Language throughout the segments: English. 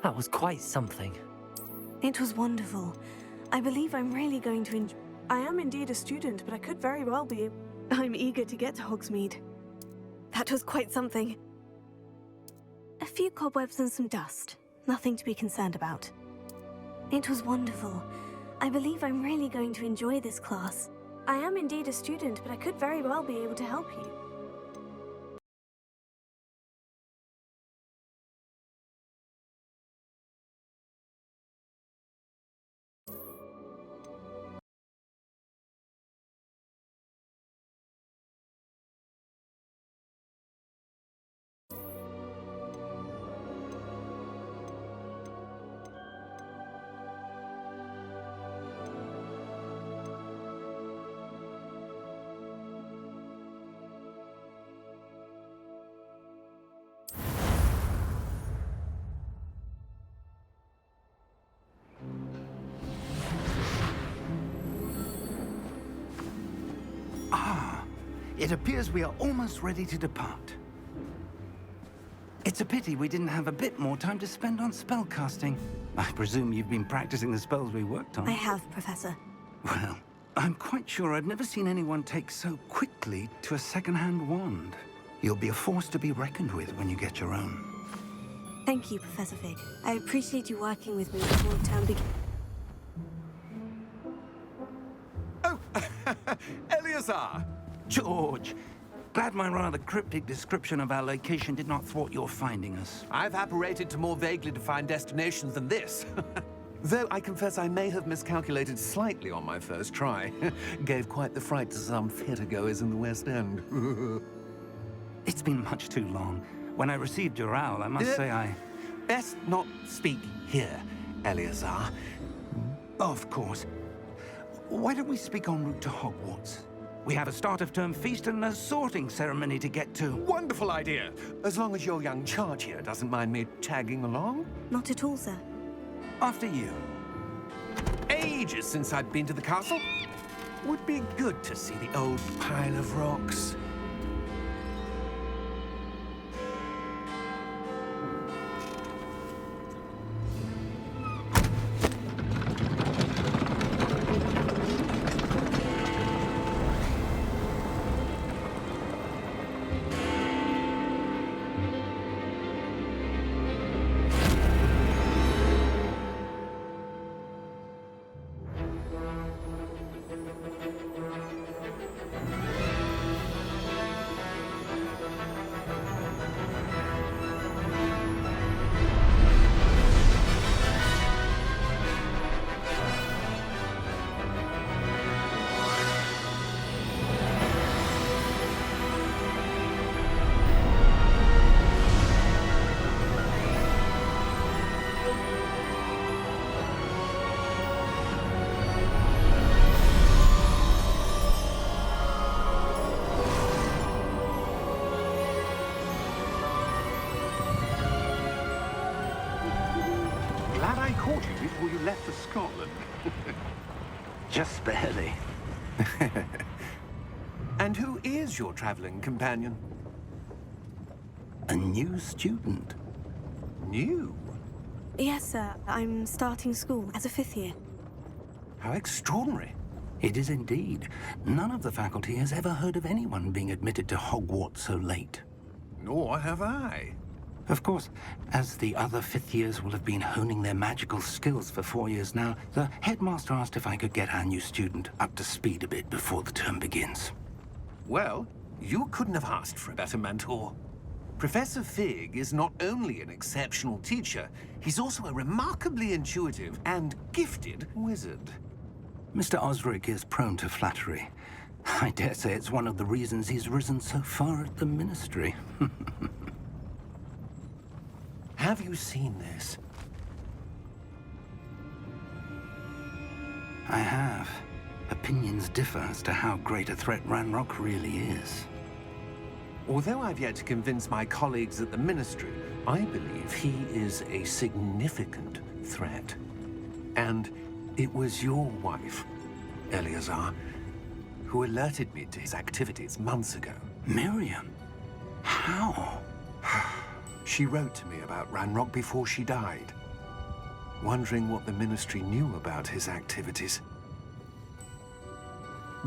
That was quite something. It was wonderful. I believe I'm really going to enjoy... I am indeed a student, but I could very well be... I'm eager to get to Hogsmeade. That was quite something. A few cobwebs and some dust. Nothing to be concerned about. It was wonderful. I believe I'm really going to enjoy this class. I am indeed a student, but I could very well be able to help you. It appears we are almost ready to depart. It's a pity we didn't have a bit more time to spend on spellcasting. I presume you've been practicing the spells we worked on. I have, Professor. Well, I'm quite sure I've never seen anyone take so quickly to a second-hand wand. You'll be a force to be reckoned with when you get your own. Thank you, Professor Fig. I appreciate you working with me before the term begins. Oh, Eleazar! George, glad my rather cryptic description of our location did not thwart your finding us. I've apparated to more vaguely defined destinations than this. Though I confess I may have miscalculated slightly on my first try. Gave quite the fright to some theatre-goers in the West End. It's been much too long. When I received your owl, I must say I... Best not speak here, Eleazar. Of course. Why don't we speak en route to Hogwarts? We have a start-of-term feast and a sorting ceremony to get to. Wonderful idea! As long as your young charge here doesn't mind me tagging along. Not at all, sir. After you. Ages since I'd been to the castle. Would be good to see the old pile of rocks. Glad I caught you before you left for Scotland. Just barely. And who is your traveling companion? A new student. New? Yes, sir. I'm starting school as a 5th year. How extraordinary. It is indeed. None of the faculty has ever heard of anyone being admitted to Hogwarts so late. Nor have I. Of course, as the other 5th years will have been honing their magical skills for 4 years now, the headmaster asked if I could get our new student up to speed a bit before the term begins. Well, you couldn't have asked for a better mentor. Professor Fig is not only an exceptional teacher, he's also a remarkably intuitive and gifted wizard. Mr. Osric is prone to flattery. I dare say it's one of the reasons he's risen so far at the Ministry. Have you seen this? I have. Opinions differ as to how great a threat Ranrock really is. Although I've yet to convince my colleagues at the Ministry, I believe he is a significant threat. And it was your wife, Eleazar, who alerted me to his activities months ago. Miriam? How? She wrote to me about Ranrock before she died. wondering what the Ministry knew about his activities.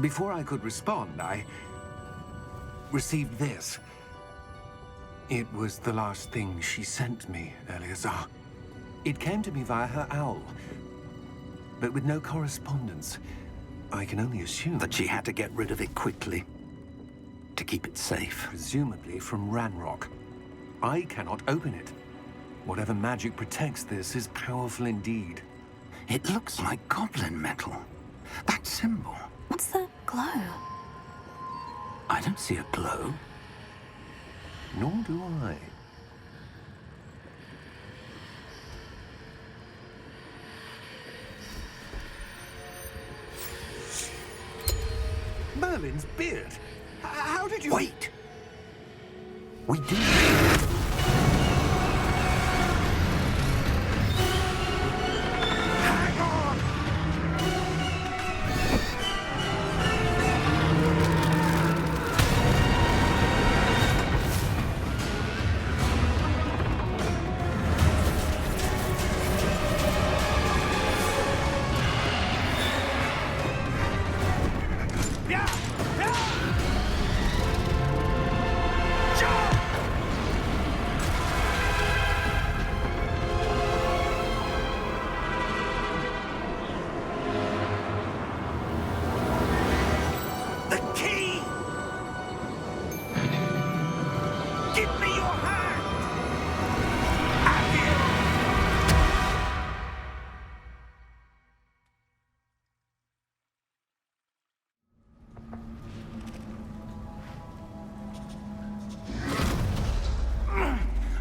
Before I could respond, I received this. It was the last thing she sent me, Eleazar. It came to me via her owl, but with no correspondence. I can only assume That she had to get rid of it quickly to keep it safe. presumably from Ranrock. I cannot open it. Whatever magic protects this is powerful indeed. It looks like goblin metal. That symbol. What's the glow? I don't see a glow. Nor do I. Merlin's beard. How did you... Wait! We did. Hang on! Yeah! Yeah! Jump! The key! Give me your hand! Have you?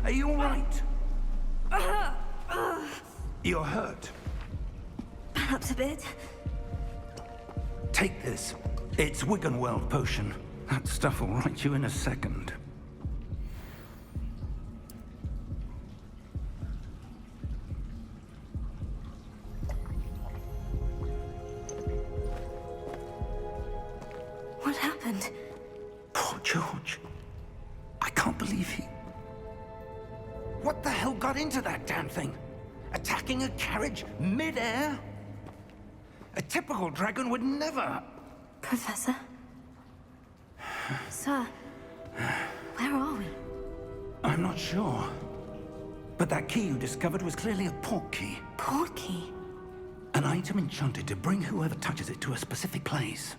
Are you all right? You're hurt. Perhaps a bit. Take this. It's Wiggenweld potion. That stuff will right you in a second. What happened? Poor George. I can't believe he... What the hell got into that damn thing? Attacking a carriage mid-air? A typical dragon would never... Professor? Sir, where are we? I'm not sure. But that key you discovered was clearly a port key. Port key? An item enchanted to bring whoever touches it to a specific place.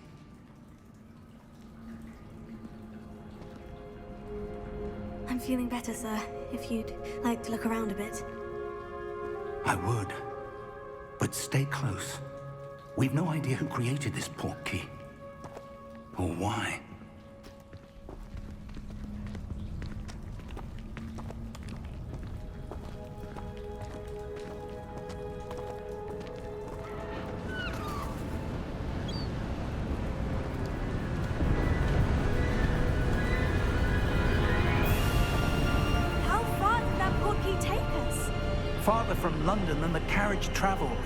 I'm feeling better, sir. If you'd like to look around a bit. I would. But stay close. We've no idea who created this port key. Or why. How far did that port key take us? Farther from London than the carriage traveled.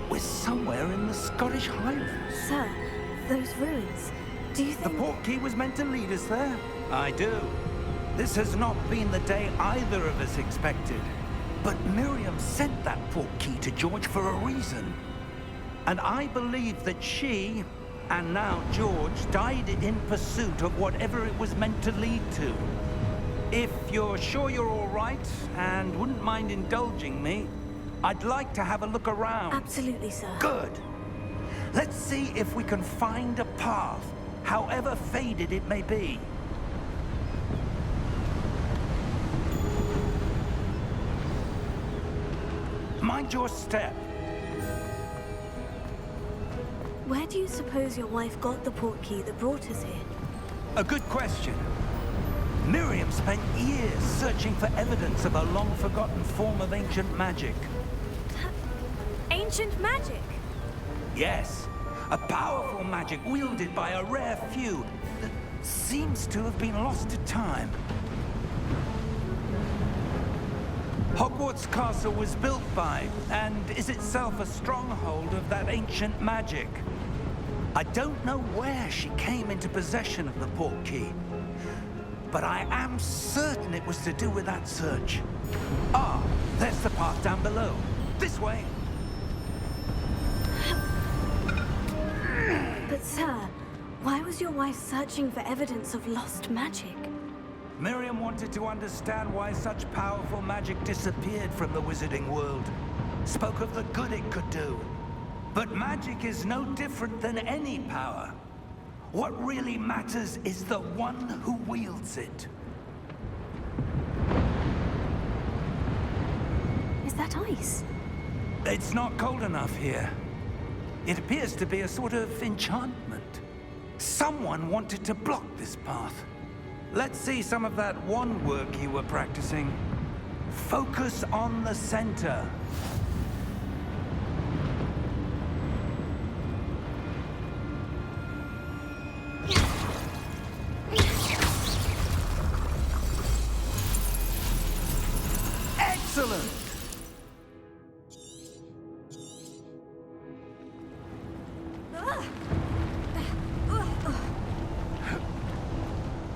We're somewhere in the Scottish Highlands. Sir, those ruins. Do you The think... port key was meant to lead us there? I do. This has not been the day either of us expected. But Miriam sent that port key to George for a reason. And I believe that she, and now George, died in pursuit of whatever it was meant to lead to. If you're sure you're all right, and wouldn't mind indulging me, I'd like to have a look around. Absolutely, sir. Good. Let's see if we can find a path, however faded it may be. Mind your step. Where do you suppose your wife got the port key that brought us here? A good question. Miriam spent years searching for evidence of a long-forgotten form of ancient magic. Ancient magic? Yes, a powerful magic wielded by a rare few that seems to have been lost to time. Hogwarts Castle was built by, and is itself a stronghold of that ancient magic. I don't know where she came into possession of the port key, but I am certain it was to do with that search. Ah, there's the path down below. This way! But sir, why was your wife searching for evidence of lost magic? Miriam wanted to understand why such powerful magic disappeared from the wizarding world. Spoke of the good it could do. But magic is no different than any power. What really matters is the one who wields it. Is that ice? It's not cold enough here. It appears to be a sort of enchantment. Someone wanted to block this path. Let's see some of that wand work you were practicing. Focus on the center. Excellent!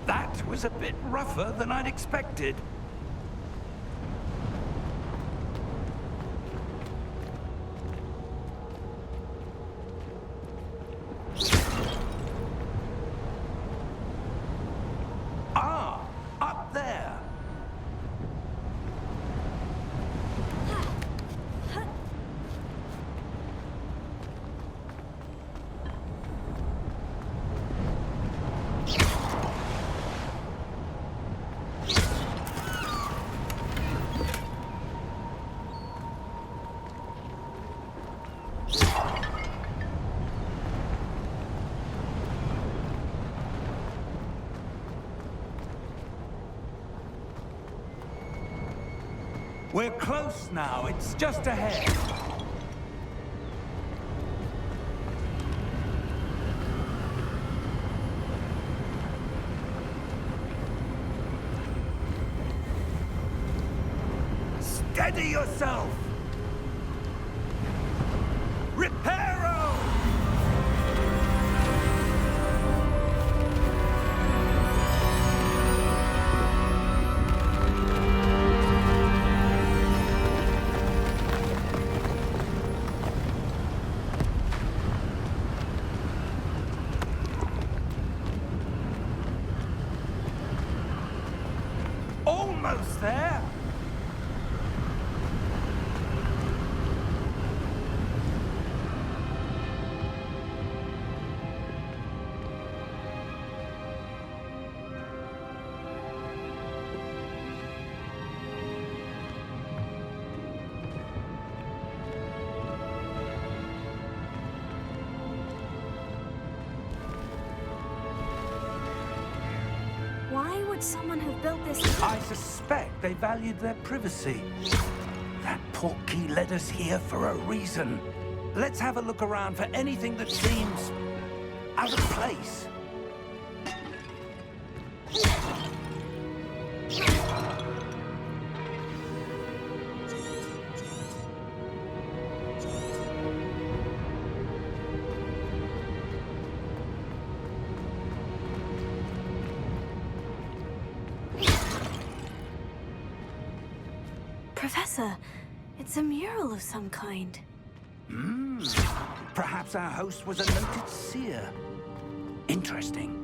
That was a bit rougher than I'd expected. Ah, up there. We're close now. It's just ahead. Steady yourself! Reparo! Almost there! Why would someone have built this? I suspect they valued their privacy. That portkey led us here for a reason. Let's have a look around for anything that seems out of place. Professor, it's a mural of some kind. Perhaps our host was a noted seer. Interesting.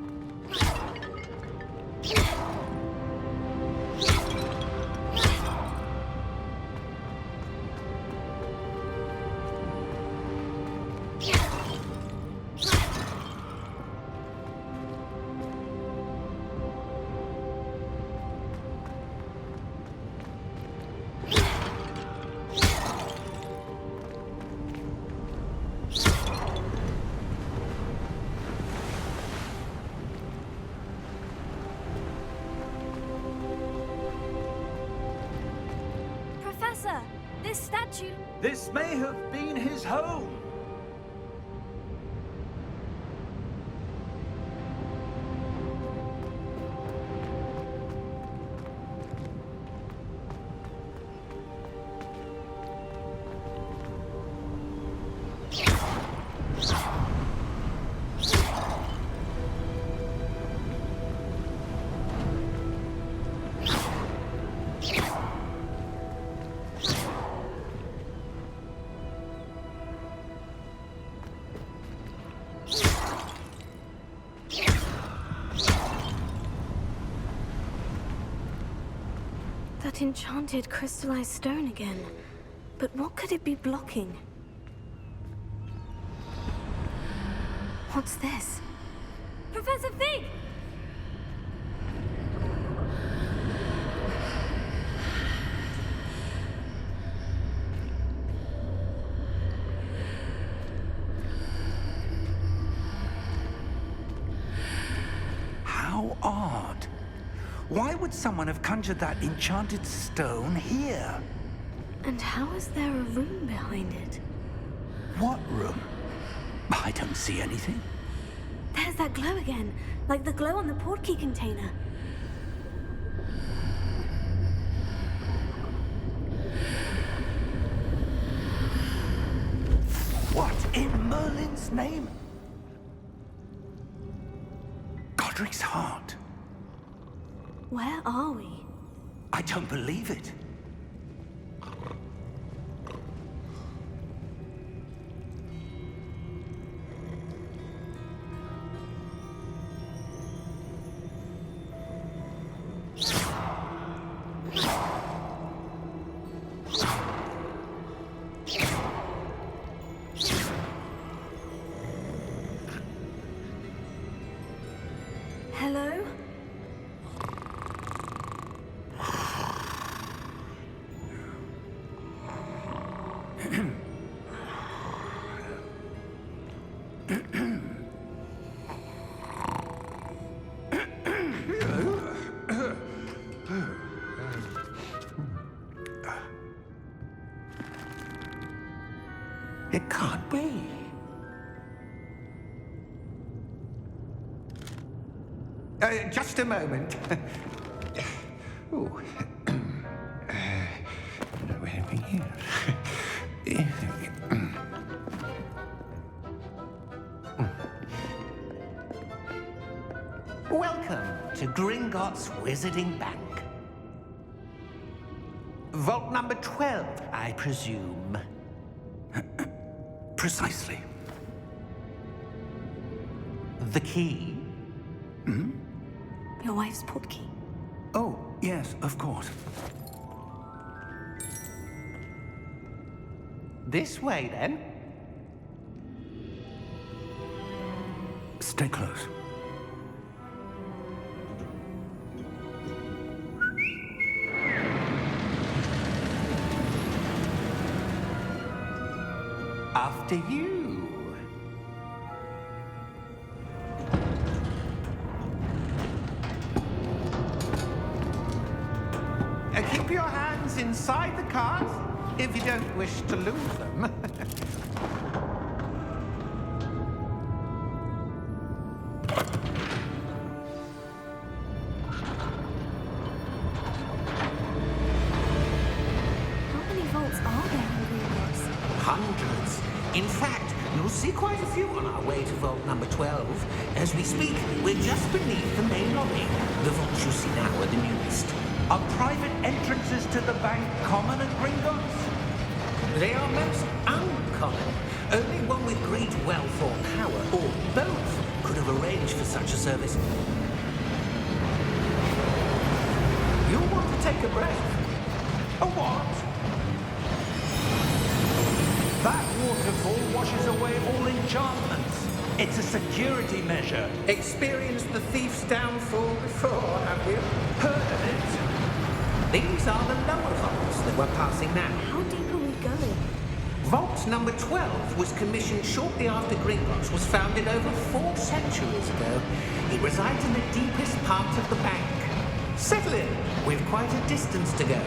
Professor, this statue... This may have been his home. That enchanted crystallized stone again. But what could it be blocking? What's this? Professor Fig! How odd. Why would someone have conjured that enchanted stone here? And how is there a room behind it? What room? I don't see anything. There's that glow again, like the glow on the portkey container. What in Merlin's name? Godric's heart. Where are we? I don't believe it. Hello? It can't be. Just a moment. Ooh. Anything here? Welcome to Gringotts Wizarding Bank. Vault number 12, I presume. Precisely. The key? Your wife's portkey. Oh, yes, of course. This way, then. Stay close. After you. Keep your hands inside the cart if you don't wish to lose them. How many vaults are there in Gringotts? Hundreds. In fact, you'll see quite a few on our way to vault number 12. As we speak, we're just beneath the main lobby. The vaults you see now are the newest. Are private entrances to the bank common at Gringotts? They are most uncommon. Only one with great wealth or power, or both, could have arranged for such a service. You'll want to take a breath. A what? That waterfall washes away all enchantments. It's a security measure. Experienced the thief's downfall before, have you? Heard of it? These are the lower vaults that we're passing now. How deep are we going? Vault number 12 was commissioned shortly after Gringotts was founded over 4 centuries ago. It resides in the deepest part of the bank. Settle in. We've quite a distance to go.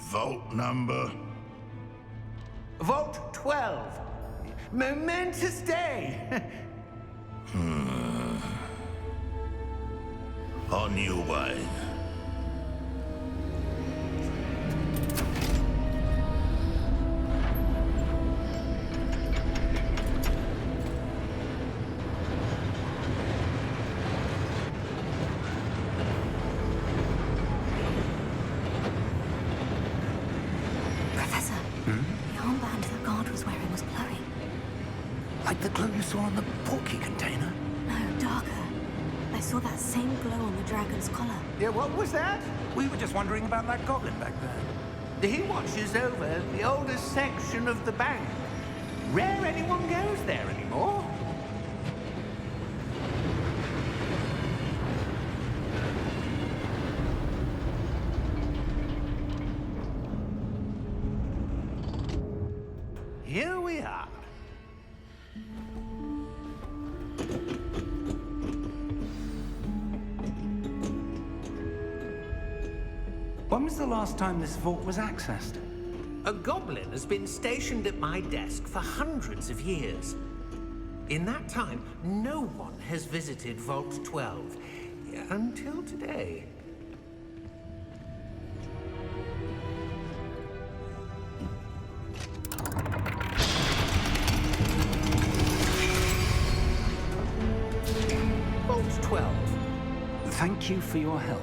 Vault number? Vault 12. Momentous day. On your way. Like the glow you saw on the portkey container? No, darker. I saw that same glow on the dragon's collar. Yeah, what was that? We were just wondering about that goblin back there. He watches over the oldest section of the bank. Rare anyone goes there anymore. Here we are. When was the last time this vault was accessed? A goblin has been stationed at my desk for hundreds of years. In that time, no one has visited Vault 12. Until today. Vault 12. Thank you for your help.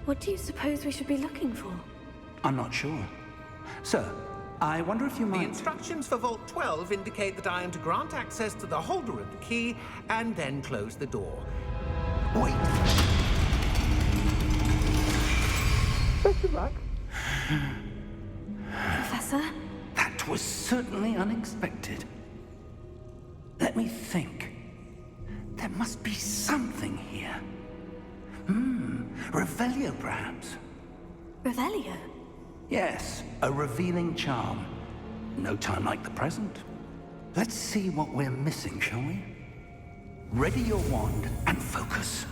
What do you suppose we should be looking for? I'm not sure. Sir, I wonder if you The might... instructions for Vault 12 indicate that I am to grant access to the holder of the key and then close the door. Wait! Best of luck. Professor? That was certainly unexpected. Let me think. There must be something here. Revelio, perhaps? Revelio? Yes, a revealing charm. No time like the present. Let's see what we're missing, shall we? Ready your wand and focus.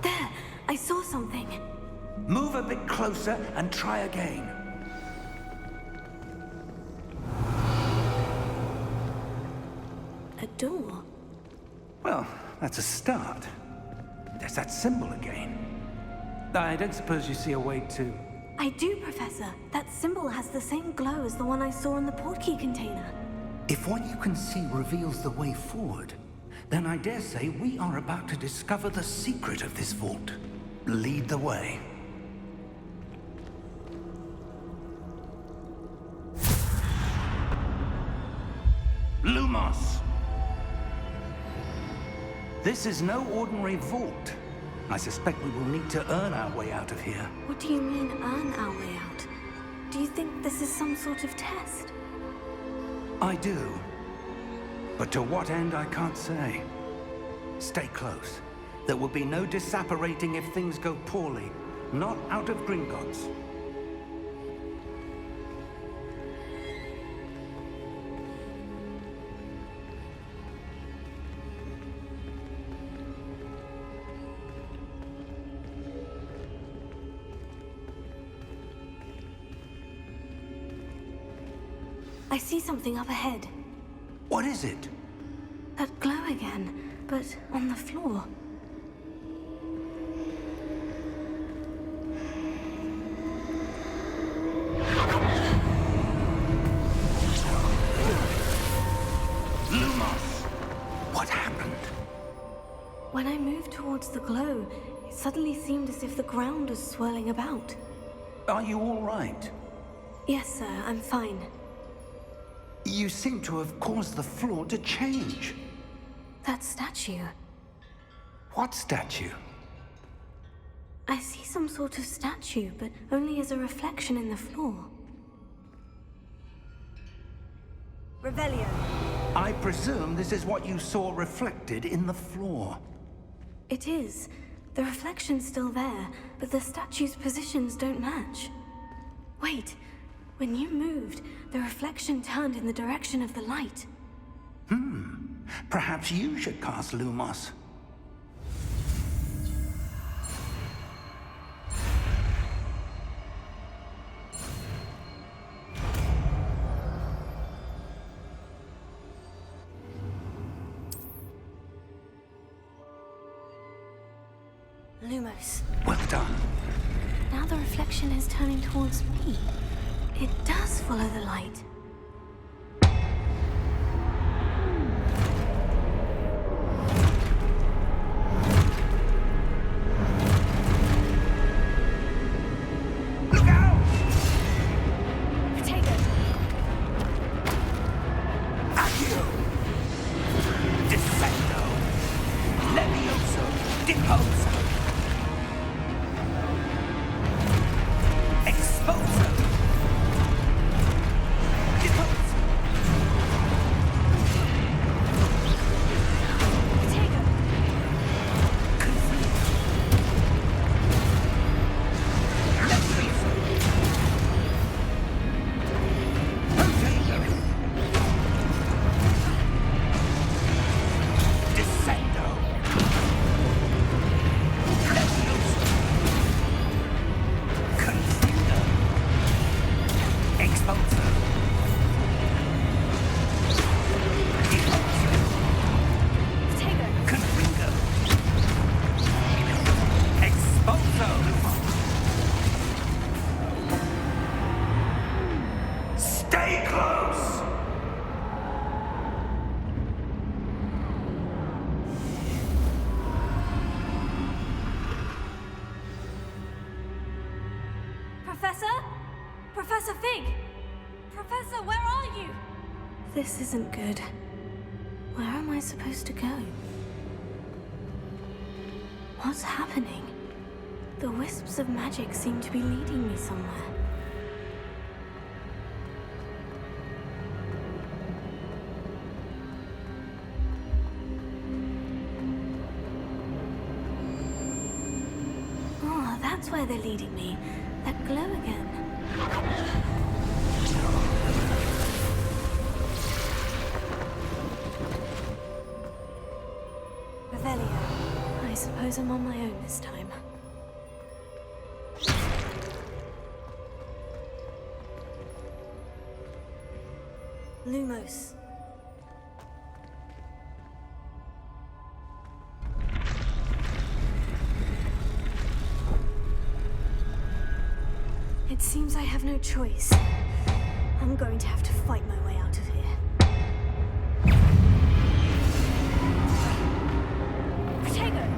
There! I saw something. Move a bit closer and try again. A door? Well, that's a start. There's that symbol again. I don't suppose you see a way to... I do, Professor. That symbol has the same glow as the one I saw in the portkey container. If what you can see reveals the way forward, then I dare say we are about to discover the secret of this vault. Lead the way. Lumos! This is no ordinary vault. I suspect we will need to earn our way out of here. What do you mean, earn our way out? Do you think this is some sort of test? I do. But to what end, I can't say. Stay close. There will be no disapparating if things go poorly. Not out of Gringotts. I see something up ahead. What is it? That glow again, but on the floor. Lumos! What happened? When I moved towards the glow, it suddenly seemed as if the ground was swirling about. Are you all right? Yes, sir, I'm fine. You seem to have caused the floor to change. That statue. What statue? I see some sort of statue, but only as a reflection in the floor. Revelio. I presume this is what you saw reflected in the floor. It is. The reflection's still there, but the statue's positions don't match. Wait. When you moved, the reflection turned in the direction of the light. Perhaps you should cast Lumos. Lumos. Well done. Now the reflection is turning towards me. It does follow the light. Look out! Potato. Accio! Descendo! Levioso! Deposo! Exposo! Deposo! Potato. Levioso! Potato! Descendo! Levioso! Confringo! Exposo! Deposo! Potato. Confringo! Exposo! Stay close! Professor? Professor Fig! Professor, where are you? This isn't good. Where am I supposed to go? What's happening? The wisps of magic seem to be leading me somewhere. Oh, that's where they're leading me. That glow again. Revelio. I suppose I'm on my own this time. Lumos. It seems I have no choice. I'm going to have to fight my way out of here. Potato!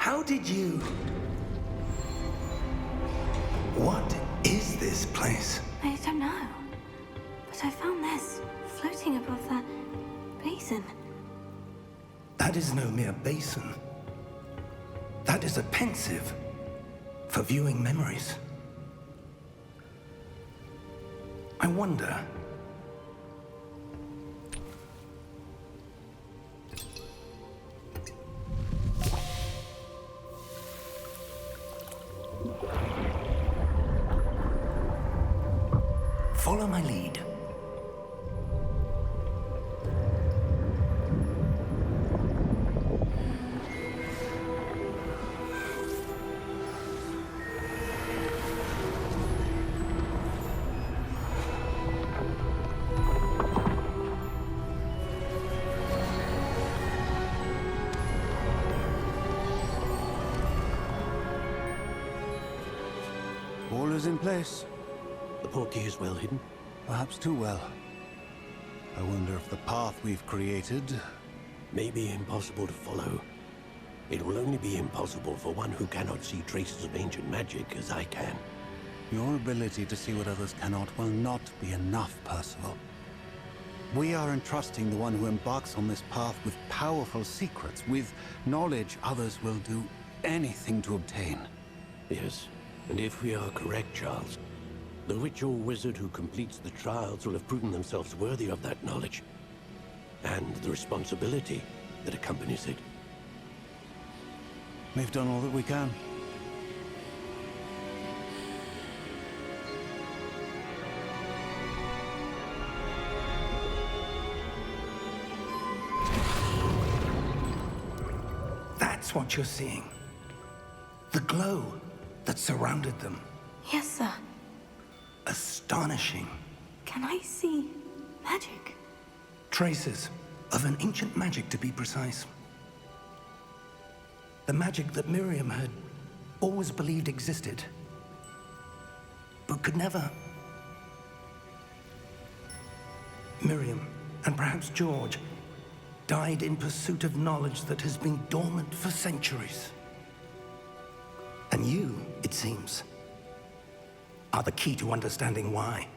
How did you... What is this place? I don't know. But I found this floating above that basin. That is no mere basin. That is a pensive for viewing memories. I wonder... Follow my lead. All is in place. The portkey is well hidden. Perhaps too well. I wonder if the path we've created... May be impossible to follow. It will only be impossible for one who cannot see traces of ancient magic as I can. Your ability to see what others cannot will not be enough, Percival. We are entrusting the one who embarks on this path with powerful secrets, with knowledge others will do anything to obtain. Yes, and if we are correct, Charles, the witch or wizard who completes the trials will have proven themselves worthy of that knowledge, and the responsibility that accompanies it. We've done all that we can. That's what you're seeing. The glow that surrounded them. Yes, sir. Astonishing. Can I see magic? Traces of an ancient magic, to be precise. The magic that Miriam had always believed existed, but could never. Miriam, and perhaps George, died in pursuit of knowledge that has been dormant for centuries. And you, it seems, are the key to understanding why.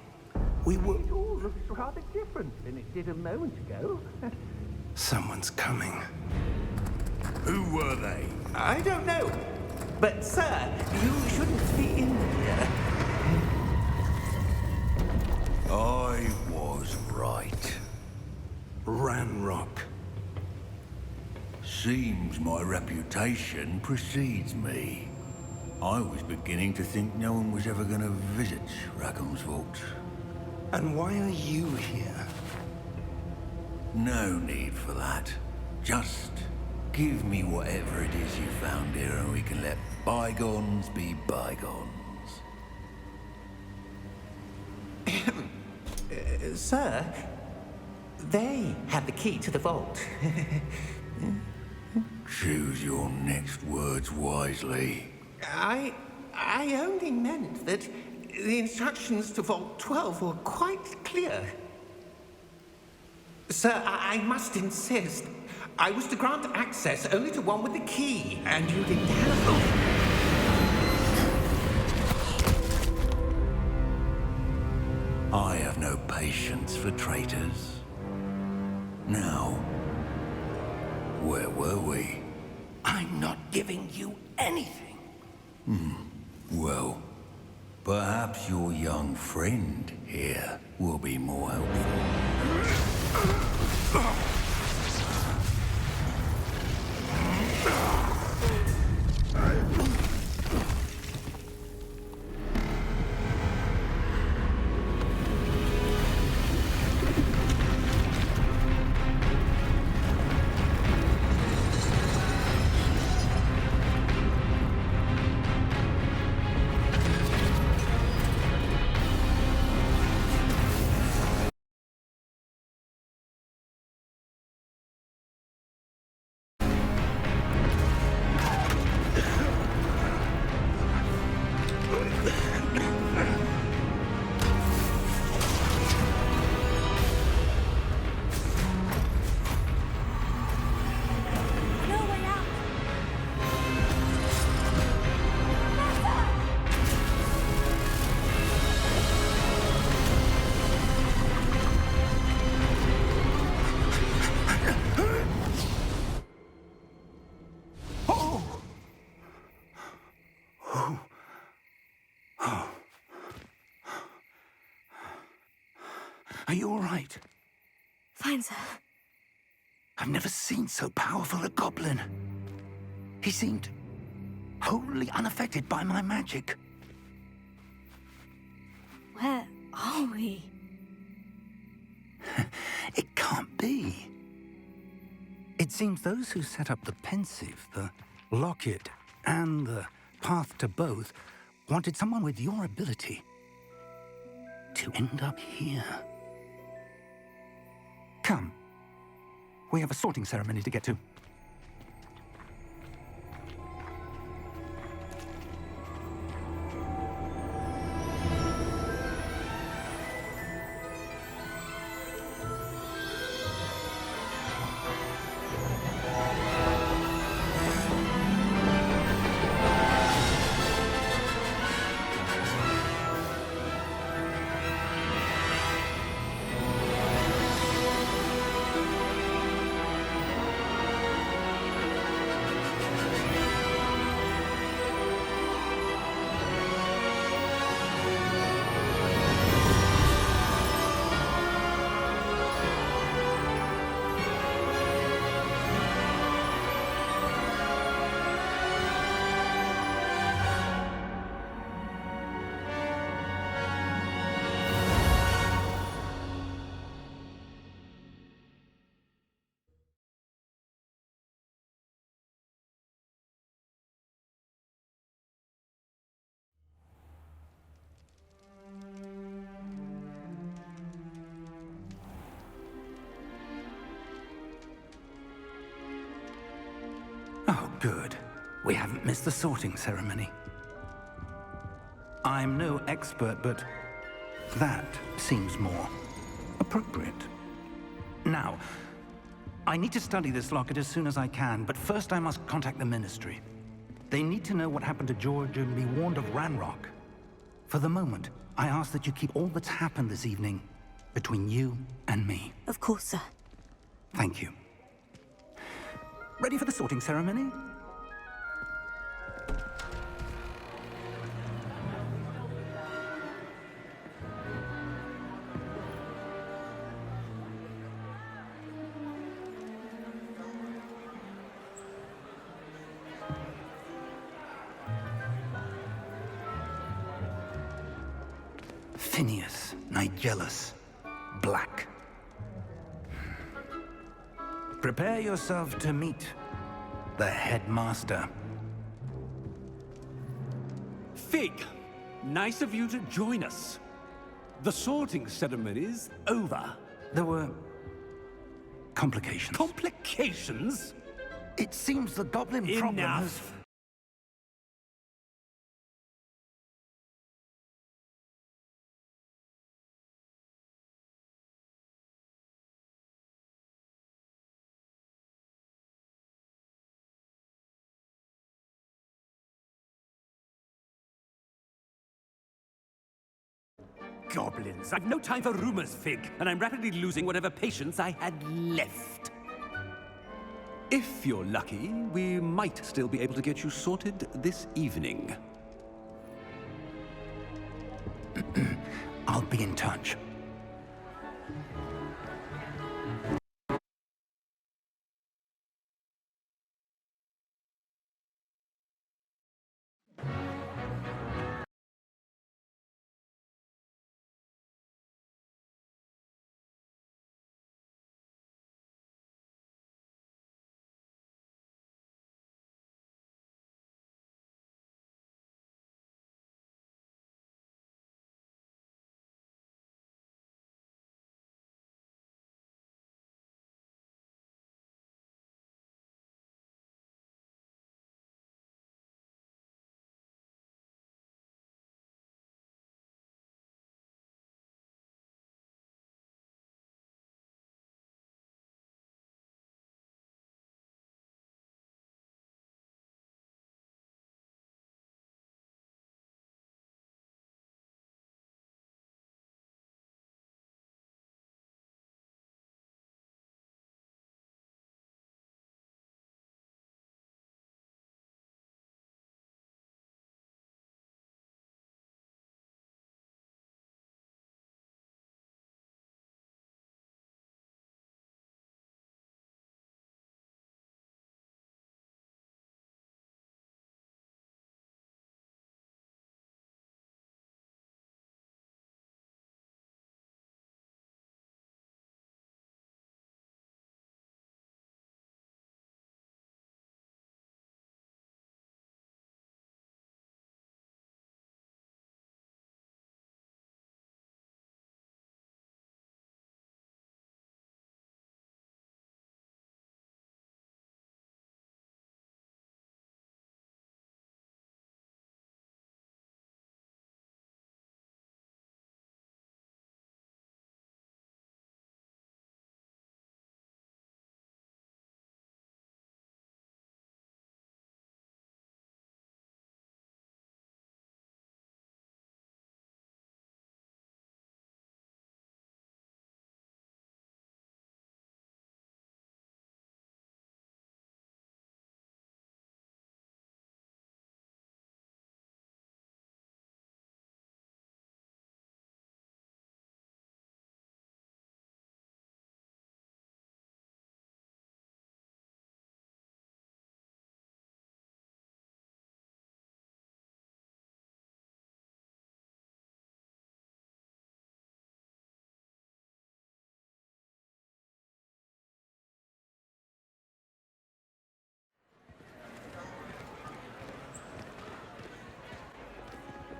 We were... It all looks rather different than it did a moment ago. Someone's coming. Who were they? I don't know. But, sir, you shouldn't be in here. I was right. Ranrock. Seems my reputation precedes me. I was beginning to think no one was ever going to visit Rackham's vault. And why are you here? No need for that. Just give me whatever it is you found here and we can let bygones be bygones. Sir, they have the key to the vault. Choose your next words wisely. I only meant that the instructions to Vault 12 were quite clear. Sir, I must insist. I was to grant access only to one with the key, and you didn't have it. I have no patience for traitors. Now, where were we? I'm not giving you anything. Well, perhaps your young friend here will be more helpful. Are you all right? Fine, sir. I've never seen so powerful a goblin. He seemed wholly unaffected by my magic. Where are we? It can't be. It seems those who set up the pensive, the locket, and the path to both wanted someone with your ability to end up here. Come. We have a sorting ceremony to get to. Oh, good. We haven't missed the sorting ceremony. I'm no expert, but that seems more appropriate. Now, I need to study this locket as soon as I can, but first I must contact the Ministry. They need to know what happened to George and be warned of Ranrock. For the moment, I ask that you keep all that's happened this evening between you and me. Of course, sir. Thank you. Ready for the sorting ceremony? Phineas, Nigellus, Black. Prepare yourself to meet the headmaster. Fig, nice of you to join us. The sorting ceremony's over. There were complications. Complications? It seems the goblin problem has... Enough. Goblins. I've no time for rumors, Fig, and I'm rapidly losing whatever patience I had left. If you're lucky, we might still be able to get you sorted this evening. I'll be in touch.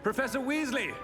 Professor Weasley!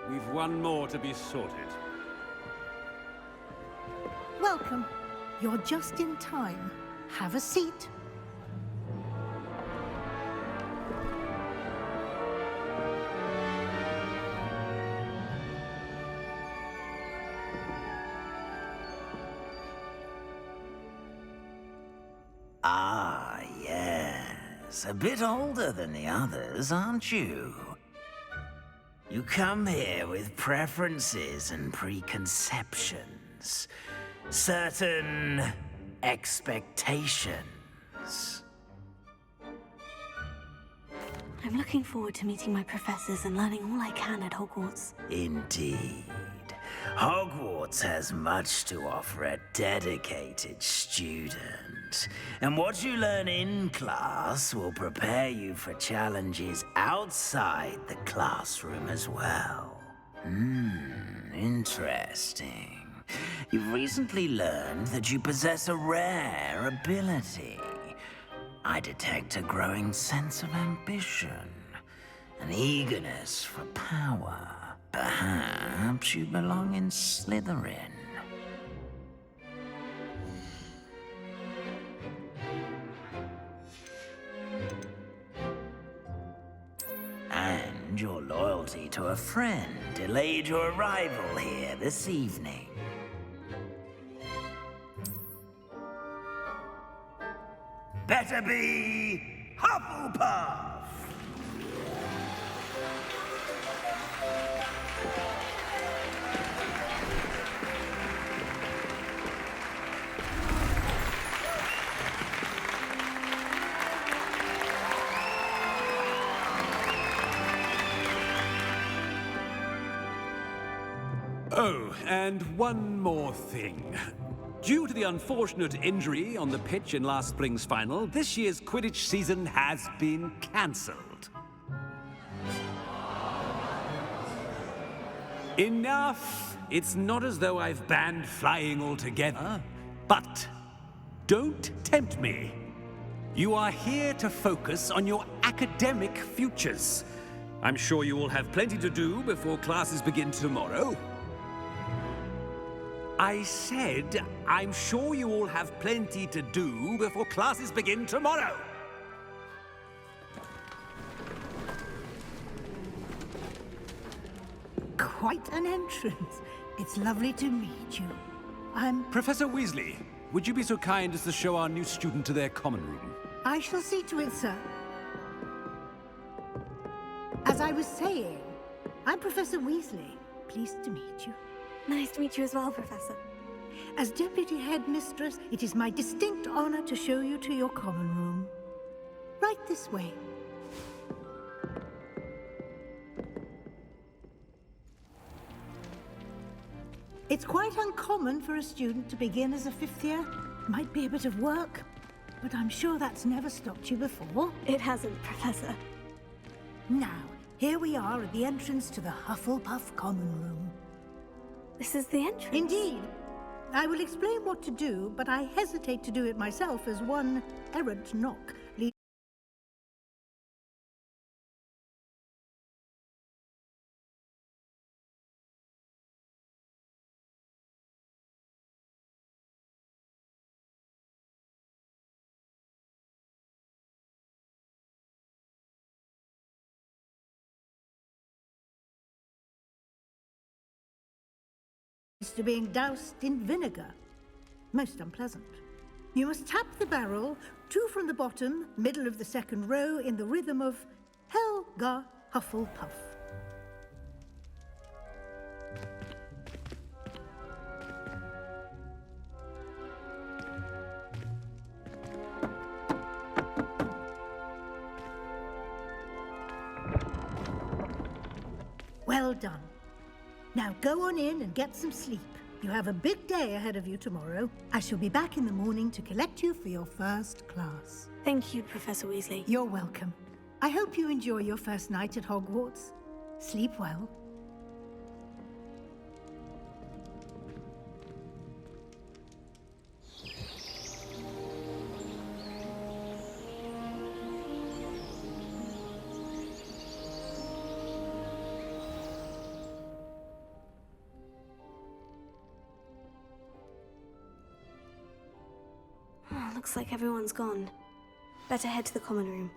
We've one more to be sorted. Welcome. You're just in time. Have a seat. Ah, yes. A bit older than the others, aren't you? You come here with preferences and preconceptions. Certain expectations. I'm looking forward to meeting my professors and learning all I can at Hogwarts. Indeed. Hogwarts has much to offer a dedicated student. And what you learn in class will prepare you for challenges outside the classroom as well. Interesting. You've recently learned that you possess a rare ability. I detect a growing sense of ambition, an eagerness for power. Perhaps you belong in Slytherin. And your loyalty to a friend delayed your arrival here this evening. Better be Hufflepuff! Oh, and one more thing. Due to the unfortunate injury on the pitch in last spring's final, this year's Quidditch season has been cancelled. Enough! It's not as though I've banned flying altogether. But don't tempt me. You are here to focus on your academic futures. I'm sure you will have plenty to do before classes begin tomorrow. I said, I'm sure you all have plenty to do before classes begin tomorrow. Quite an entrance. It's lovely to meet you. I'm... Professor Weasley, would you be so kind as to show our new student to their common room? I shall see to it, sir. As I was saying, I'm Professor Weasley. Pleased to meet you. Nice to meet you as well, Professor. As Deputy Headmistress, it is my distinct honor to show you to your common room. Right this way. It's quite uncommon for a student to begin as a fifth year. Might be a bit of work, but I'm sure that's never stopped you before. It hasn't, Professor. Now, here we are at the entrance to the Hufflepuff common room. This is the entrance? Indeed. I will explain what to do, but I hesitate to do it myself as one errant knock to being doused in vinegar. Most unpleasant. You must tap the barrel, 2 from the bottom, middle of the second row, in the rhythm of Helga Hufflepuff. Well done. Now go on in and get some sleep. You have a big day ahead of you tomorrow. I shall be back in the morning to collect you for your first class. Thank you, Professor Weasley. You're welcome. I hope you enjoy your first night at Hogwarts. Sleep well. Looks like everyone's gone. Better head to the common room.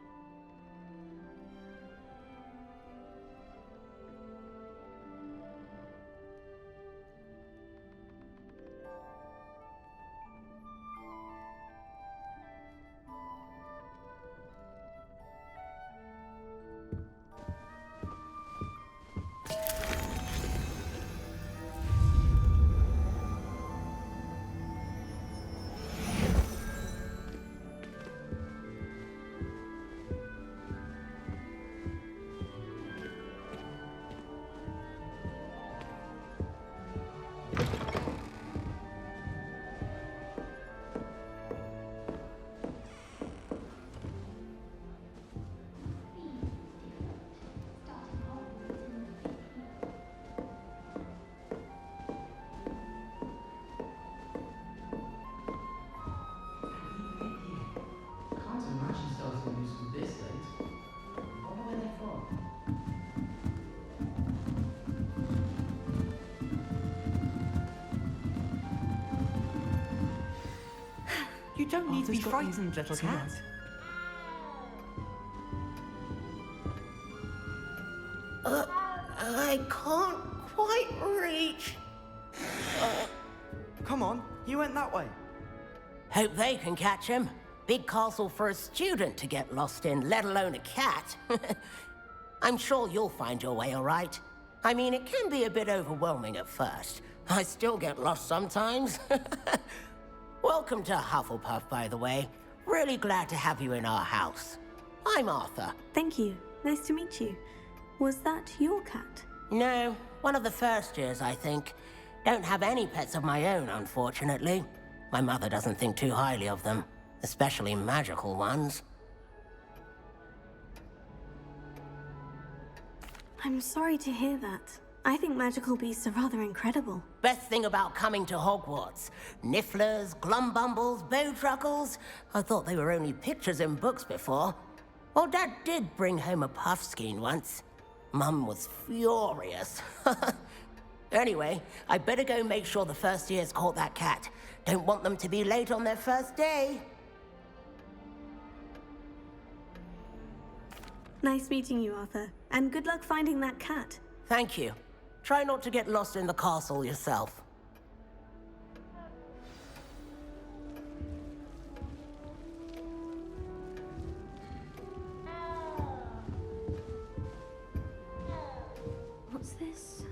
You don't need to be frightened, little cat. I can't quite reach. Come on, you went that way. Hope they can catch him. Big castle for a student to get lost in, let alone a cat. I'm sure you'll find your way all right. I mean, it can be a bit overwhelming at first. I still get lost sometimes. Welcome to Hufflepuff, by the way. Really glad to have you in our house. I'm Arthur. Thank you. Nice to meet you. Was that your cat? No, one of the first years, I think. Don't have any pets of my own, unfortunately. My mother doesn't think too highly of them, especially magical ones. I'm sorry to hear that. I think magical beasts are rather incredible. Best thing about coming to Hogwarts. Nifflers, glumbumbles, bowtruckles. I thought they were only pictures in books before. Well, Dad did bring home a puffskein once. Mum was furious. Anyway, I better go make sure the first years caught that cat. Don't want them to be late on their first day. Nice meeting you, Arthur. And good luck finding that cat. Thank you. Try not to get lost in the castle yourself. What's this?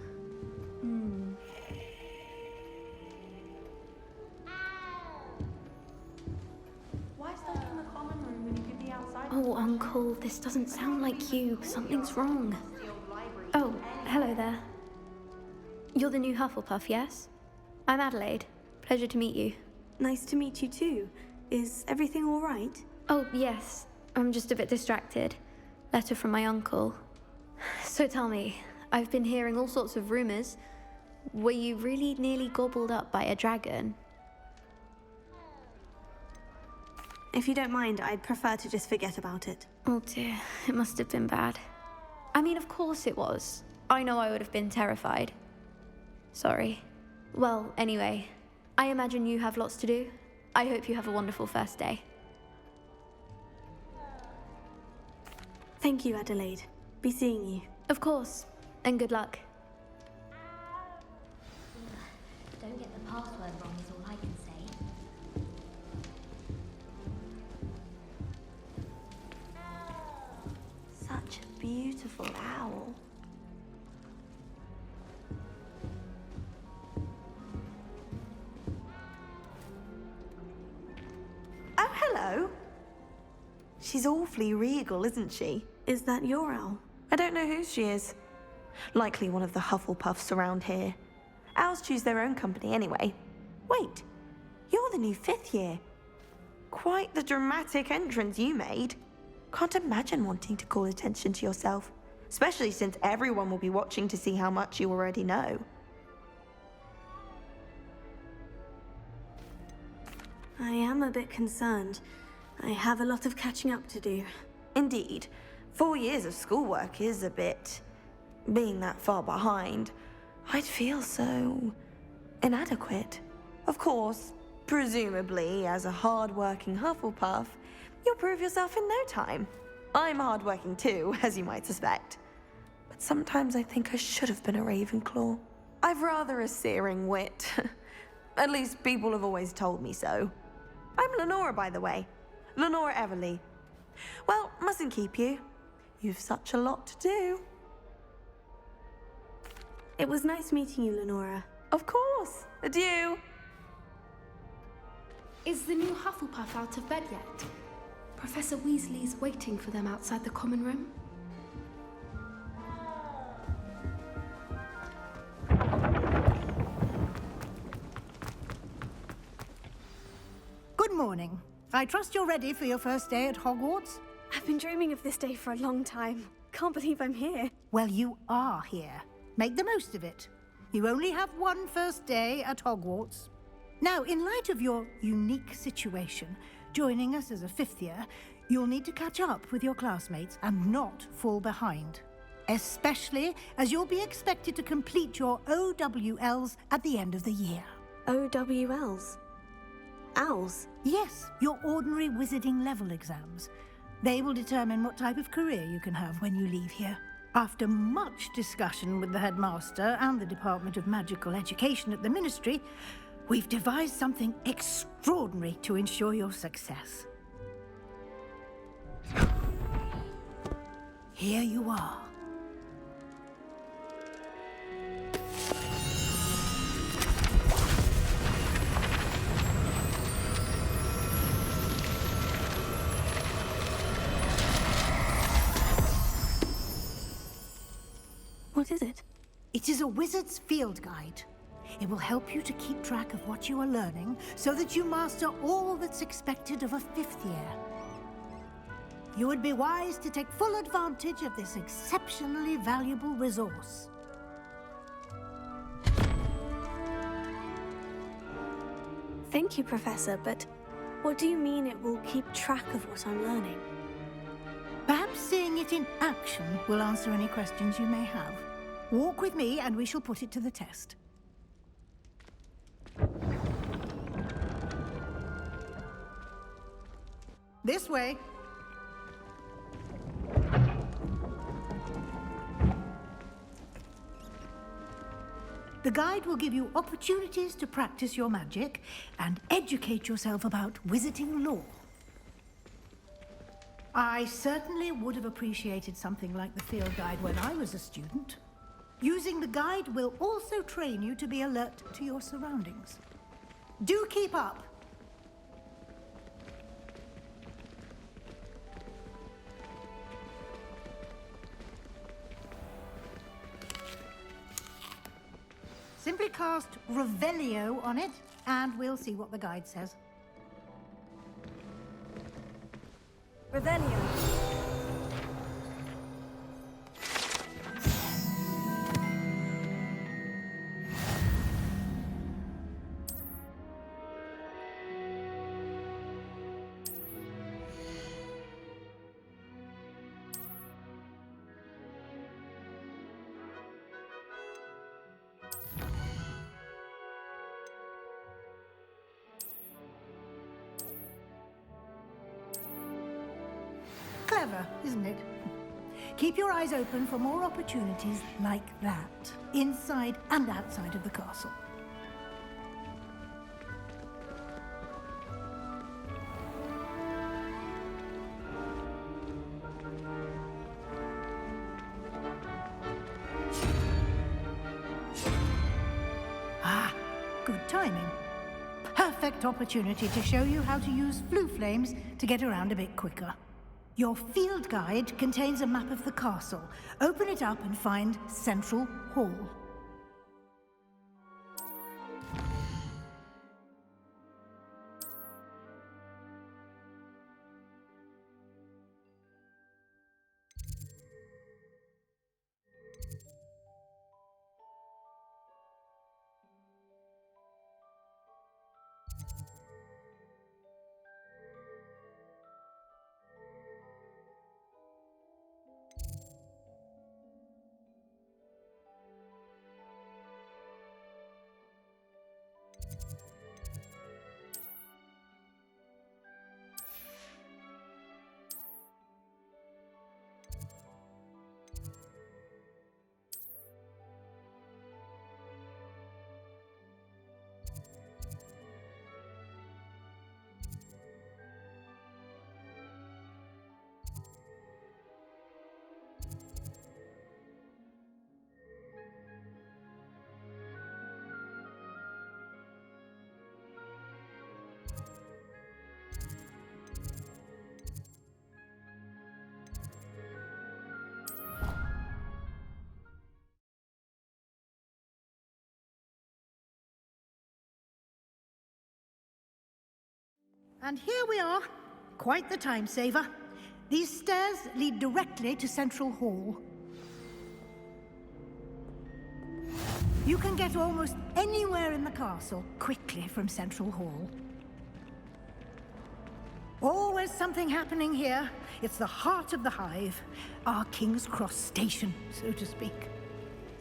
Why start in the common room when you could be outside? Oh, Uncle, this doesn't sound like you. Something's wrong. Oh, hello there. You're the new Hufflepuff, yes? I'm Adelaide. Pleasure to meet you. Nice to meet you too. Is everything all right? Oh, yes. I'm just a bit distracted. Letter from my uncle. So tell me, I've been hearing all sorts of rumors. Were you really nearly gobbled up by a dragon? If you don't mind, I'd prefer to just forget about it. Oh dear, it must have been bad. I mean, of course it was. I know I would have been terrified. Sorry. Well, anyway, I imagine you have lots to do. I hope you have a wonderful first day. Thank you, Adelaide. Be seeing you. Of course, and good luck. beautiful owl. Oh, hello. She's awfully regal, isn't she? Is that your owl? I don't know whose she is. Likely one of the Hufflepuffs around here. Owls choose their own company anyway. Wait, you're the new 5th year. Quite the dramatic entrance you made. Can't imagine wanting to call attention to yourself, especially since everyone will be watching to see how much you already know. I am a bit concerned. I have a lot of catching up to do. Indeed. 4 years of schoolwork is a bit... Being that far behind, I'd feel so... inadequate. Of course, presumably, as a hard-working Hufflepuff, you'll prove yourself in no time. I'm hard-working too, as you might suspect. But sometimes I think I should have been a Ravenclaw. I've rather a searing wit. At least people have always told me so. I'm Lenora, by the way. Lenora Everly. Well, mustn't keep you. You've such a lot to do. It was nice meeting you, Lenora. Of course. Adieu. Is the new Hufflepuff out of bed yet? Professor Weasley's waiting for them outside the common room. Good morning. I trust you're ready for your first day at Hogwarts? I've been dreaming of this day for a long time. Can't believe I'm here. Well, you are here. Make the most of it. You only have one first day at Hogwarts. Now, in light of your unique situation, joining us as a 5th year, you'll need to catch up with your classmates and not fall behind. Especially as you'll be expected to complete your OWLs at the end of the year. OWLs? Owls? Yes, your ordinary wizarding level exams. They will determine what type of career you can have when you leave here. After much discussion with the headmaster and the Department of Magical Education at the Ministry, we've devised something extraordinary to ensure your success. Here you are. What is it? It is a wizard's field guide. It will help you to keep track of what you are learning so that you master all that's expected of a 5th year. You would be wise to take full advantage of this exceptionally valuable resource. Thank you, Professor, but what do you mean it will keep track of what I'm learning? Perhaps seeing it in action will answer any questions you may have. Walk with me and we shall put it to the test. This way. The guide will give you opportunities to practice your magic and educate yourself about wizarding lore. I certainly would have appreciated something like the field guide when I was a student. Using the guide will also train you to be alert to your surroundings. Do keep up! Simply cast Revelio on it, and we'll see what the guide says. Revelio. Clever, isn't it? Keep your eyes open for more opportunities like that, inside and outside of the castle. perfect opportunity to show you how to use flue flames to get around a bit quicker. Your field guide contains a map of the castle. Open it up and find Central Hall. And here we are. Quite the time saver. These stairs lead directly to Central Hall. You can get almost anywhere in the castle quickly from Central Hall. Always something happening here. It's the heart of the hive. Our King's Cross station, so to speak.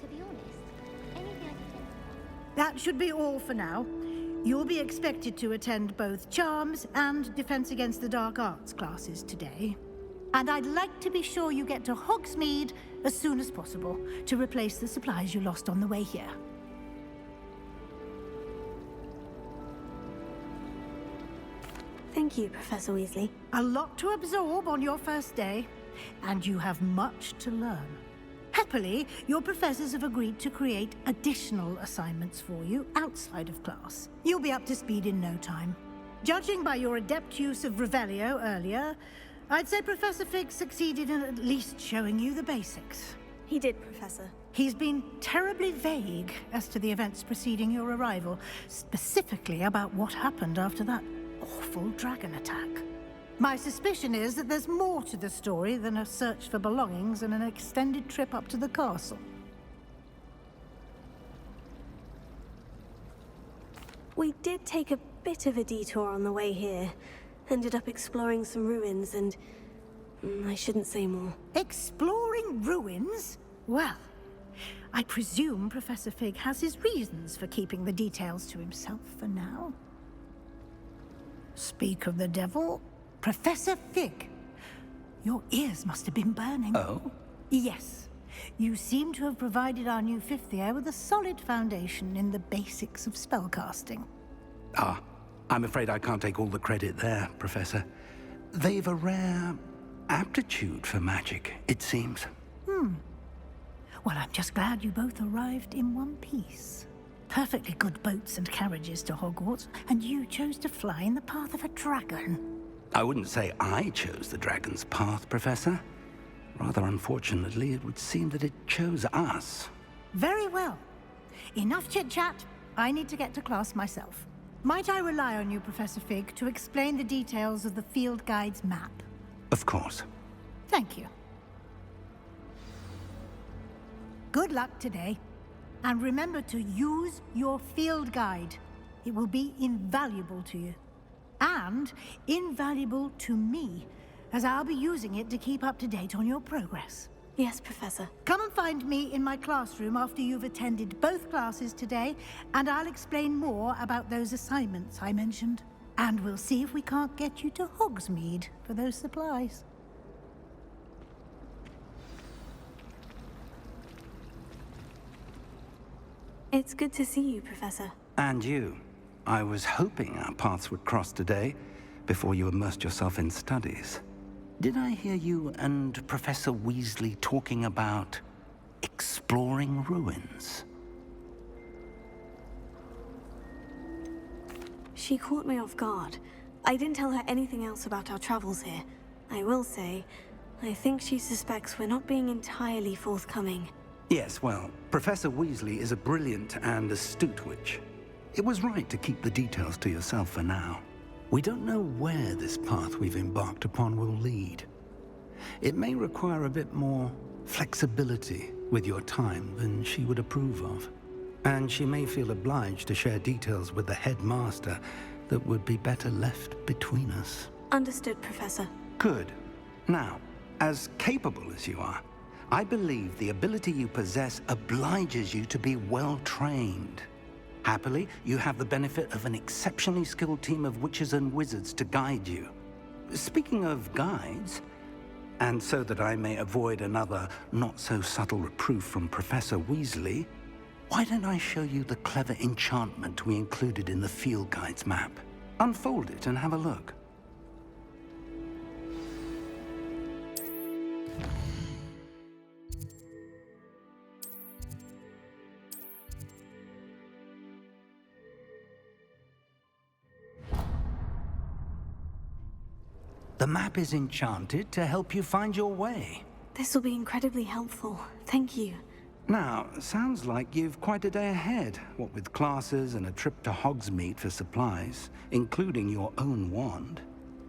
To be honest, anything I can take. That should be all for now. You'll be expected to attend both Charms and Defense Against the Dark Arts classes today. And I'd like to be sure you get to Hogsmeade as soon as possible to replace the supplies you lost on the way here. Thank you, Professor Weasley. A lot to absorb on your first day, and you have much to learn. Happily, your professors have agreed to create additional assignments for you outside of class. You'll be up to speed in no time. Judging by your adept use of Revelio earlier, I'd say Professor Fig succeeded in at least showing you the basics. He did, Professor. He's been terribly vague as to the events preceding your arrival, specifically about what happened after that awful dragon attack. My suspicion is that there's more to the story than a search for belongings and an extended trip up to the castle. We did take a bit of a detour on the way here. Ended up exploring some ruins and... I shouldn't say more. Exploring ruins? Well, I presume Professor Fig has his reasons for keeping the details to himself for now. Speak of the devil, Professor Fig. Your ears must have been burning. Oh? Yes. You seem to have provided our new fifth year with a solid foundation in the basics of spellcasting. Ah, I'm afraid I can't take all the credit there, Professor. They've a rare aptitude for magic, it seems. Well, I'm just glad you both arrived in one piece. Perfectly good boats and carriages to Hogwarts, and you chose to fly in the path of a dragon. I wouldn't say I chose the dragon's path, Professor. Rather unfortunately, it would seem that it chose us. Very well. Enough chit-chat. I need to get to class myself. Might I rely on you, Professor Fig, to explain the details of the field guide's map? Of course. Thank you. Good luck today. And remember to use your field guide. It will be invaluable to you. And invaluable to me, as I'll be using it to keep up to date on your progress. Yes, Professor. Come and find me in my classroom after you've attended both classes today, and I'll explain more about those assignments I mentioned. And we'll see if we can't get you to Hogsmeade for those supplies. It's good to see you, Professor. And you. I was hoping our paths would cross today, before you immersed yourself in studies. Did I hear you and Professor Weasley talking about exploring ruins? She caught me off guard. I didn't tell her anything else about our travels here. I will say, I think she suspects we're not being entirely forthcoming. Yes, well, Professor Weasley is a brilliant and astute witch. It was right to keep the details to yourself for now. We don't know where this path we've embarked upon will lead. It may require a bit more flexibility with your time than she would approve of. And she may feel obliged to share details with the headmaster that would be better left between us. Understood, Professor. Good. Now, as capable as you are, I believe the ability you possess obliges you to be well-trained. Happily, you have the benefit of an exceptionally skilled team of witches and wizards to guide you. Speaking of guides, and so that I may avoid another not-so-subtle reproof from Professor Weasley, why don't I show you the clever enchantment we included in the field guide's map? Unfold it and have a look. The map is enchanted to help you find your way. This will be incredibly helpful. Thank you. Now, sounds like you've quite a day ahead, what with classes and a trip to Hogsmeade for supplies, including your own wand.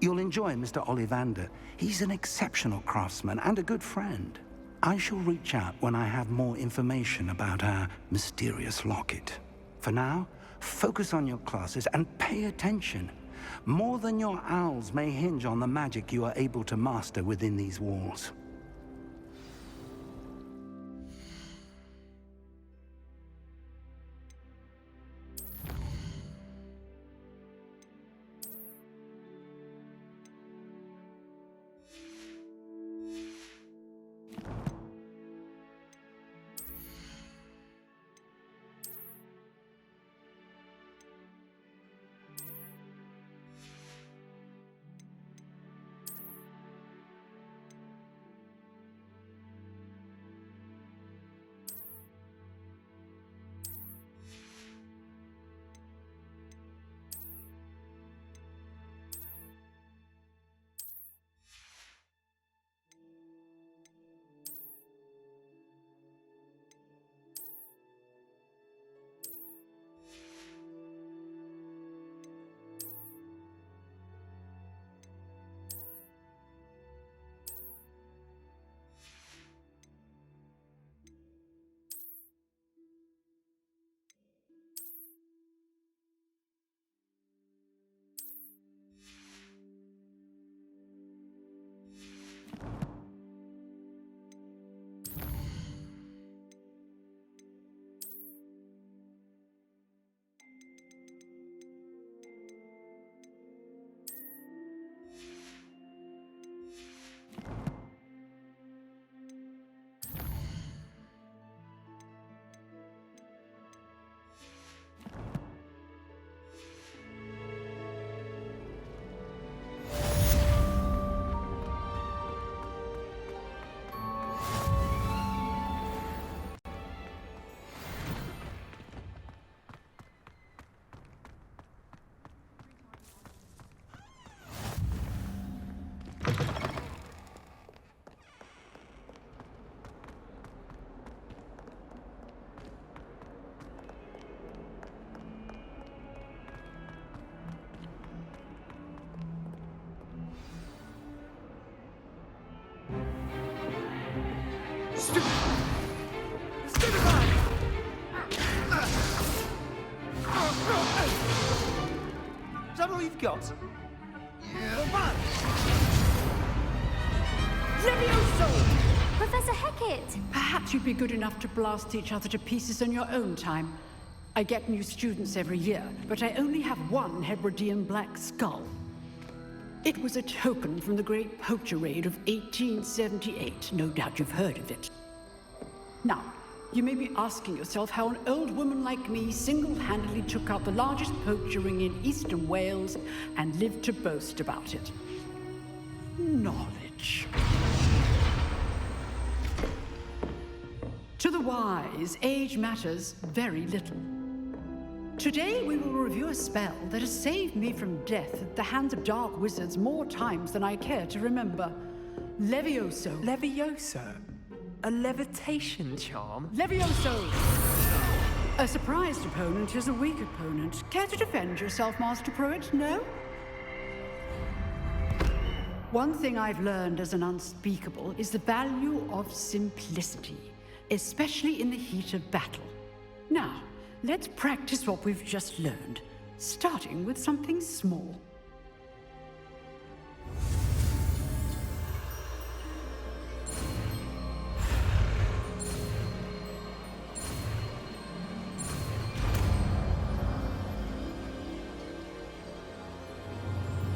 You'll enjoy Mr. Ollivander. He's an exceptional craftsman and a good friend. I shall reach out when I have more information about our mysterious locket. For now, focus on your classes and pay attention. More than your owls may hinge on the magic you are able to master within these walls. Is that all you've got? Professor Hecat! Perhaps you'd be good enough to blast each other to pieces in your own time. I get new students every year, but I only have one Hebridean black skull. It was a token from the Great Poacher Raid of 1878. No doubt you've heard of it. Now, you may be asking yourself how an old woman like me single-handedly took out the largest poacher ring in eastern Wales and lived to boast about it. Knowledge. To the wise, age matters very little. Today we will review a spell that has saved me from death at the hands of dark wizards more times than I care to remember. Levioso. Levioso? A levitation charm? Levioso! A surprised opponent is a weak opponent. Care to defend yourself, Master Pruitt? No? One thing I've learned as an unspeakable is the value of simplicity, especially in the heat of battle. Now, let's practice what we've just learned, starting with something small.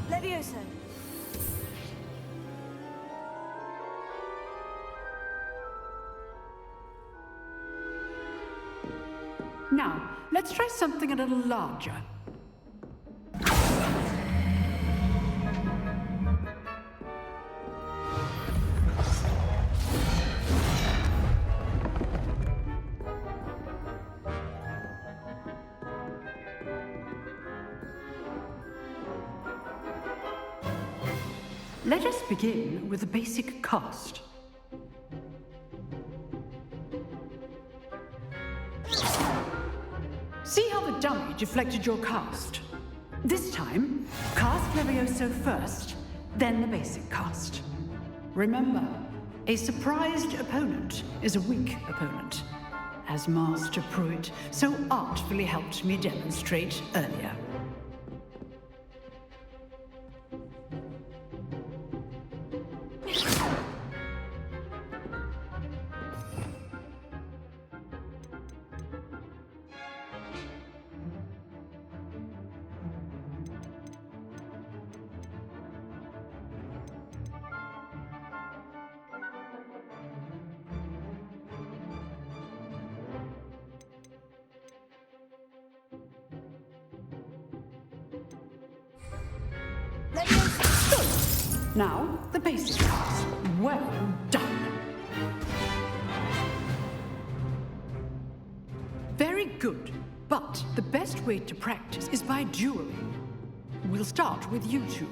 Levioso. Now, let's try something a little larger. Let us begin with the basic cast. See how the dummy deflected your cast? This time, cast Levioso first, then the basic cast. Remember, a surprised opponent is a weak opponent, as Master Pruitt so artfully helped me demonstrate earlier. Now, the basic cast. Well done. Very good. But the best way to practice is by dueling. We'll start with you two.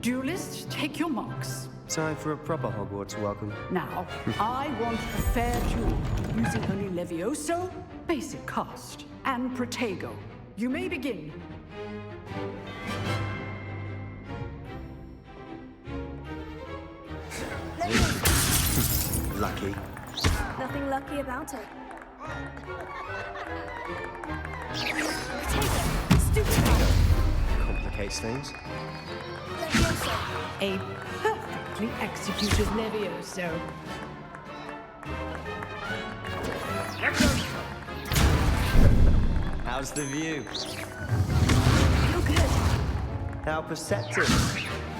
Duelists, take your marks. Time for a proper Hogwarts welcome. Now, I want a fair duel, using only Levioso, basic cast, and Protego. You may begin. Lucky. Nothing lucky about it. Complicates things. A perfectly executed Levioso. How's the view? You're good. How perceptive.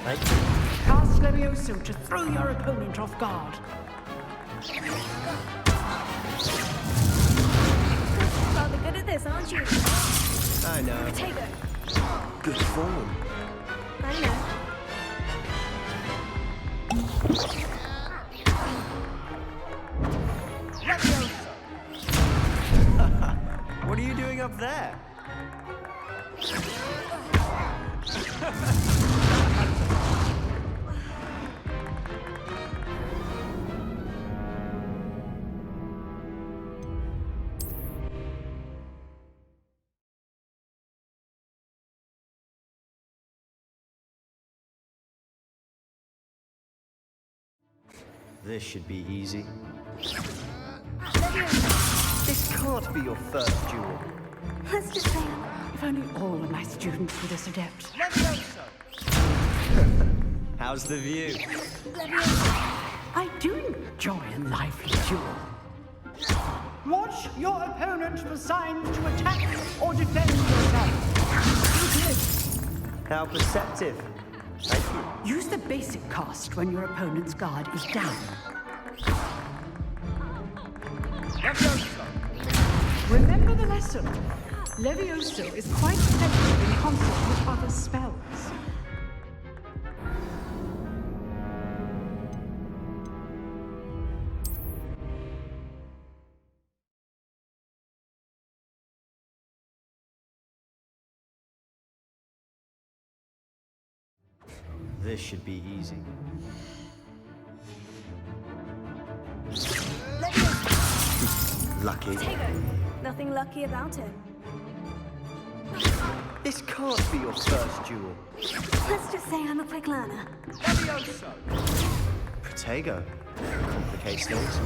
Thank you. Cast Levioso to throw your opponent off guard. Rather good at this, aren't you? I know. Protego. Good form. I know. What are you doing up there? This should be easy. This can't be your first duel. Let's just say If only all of my students were this adept. How's the view? I do enjoy a lively duel. Watch your opponent for signs to attack or defend yourself. How perceptive. Thank you. Use the basic cast when your opponent's guard is down. Remember the lesson. Levioso is quite effective in concert with other spells. This should be easy. Lucky. Potato. Nothing lucky about it. This can't be your first duel. Let's just say I'm a quick learner. Protego. Complicates things.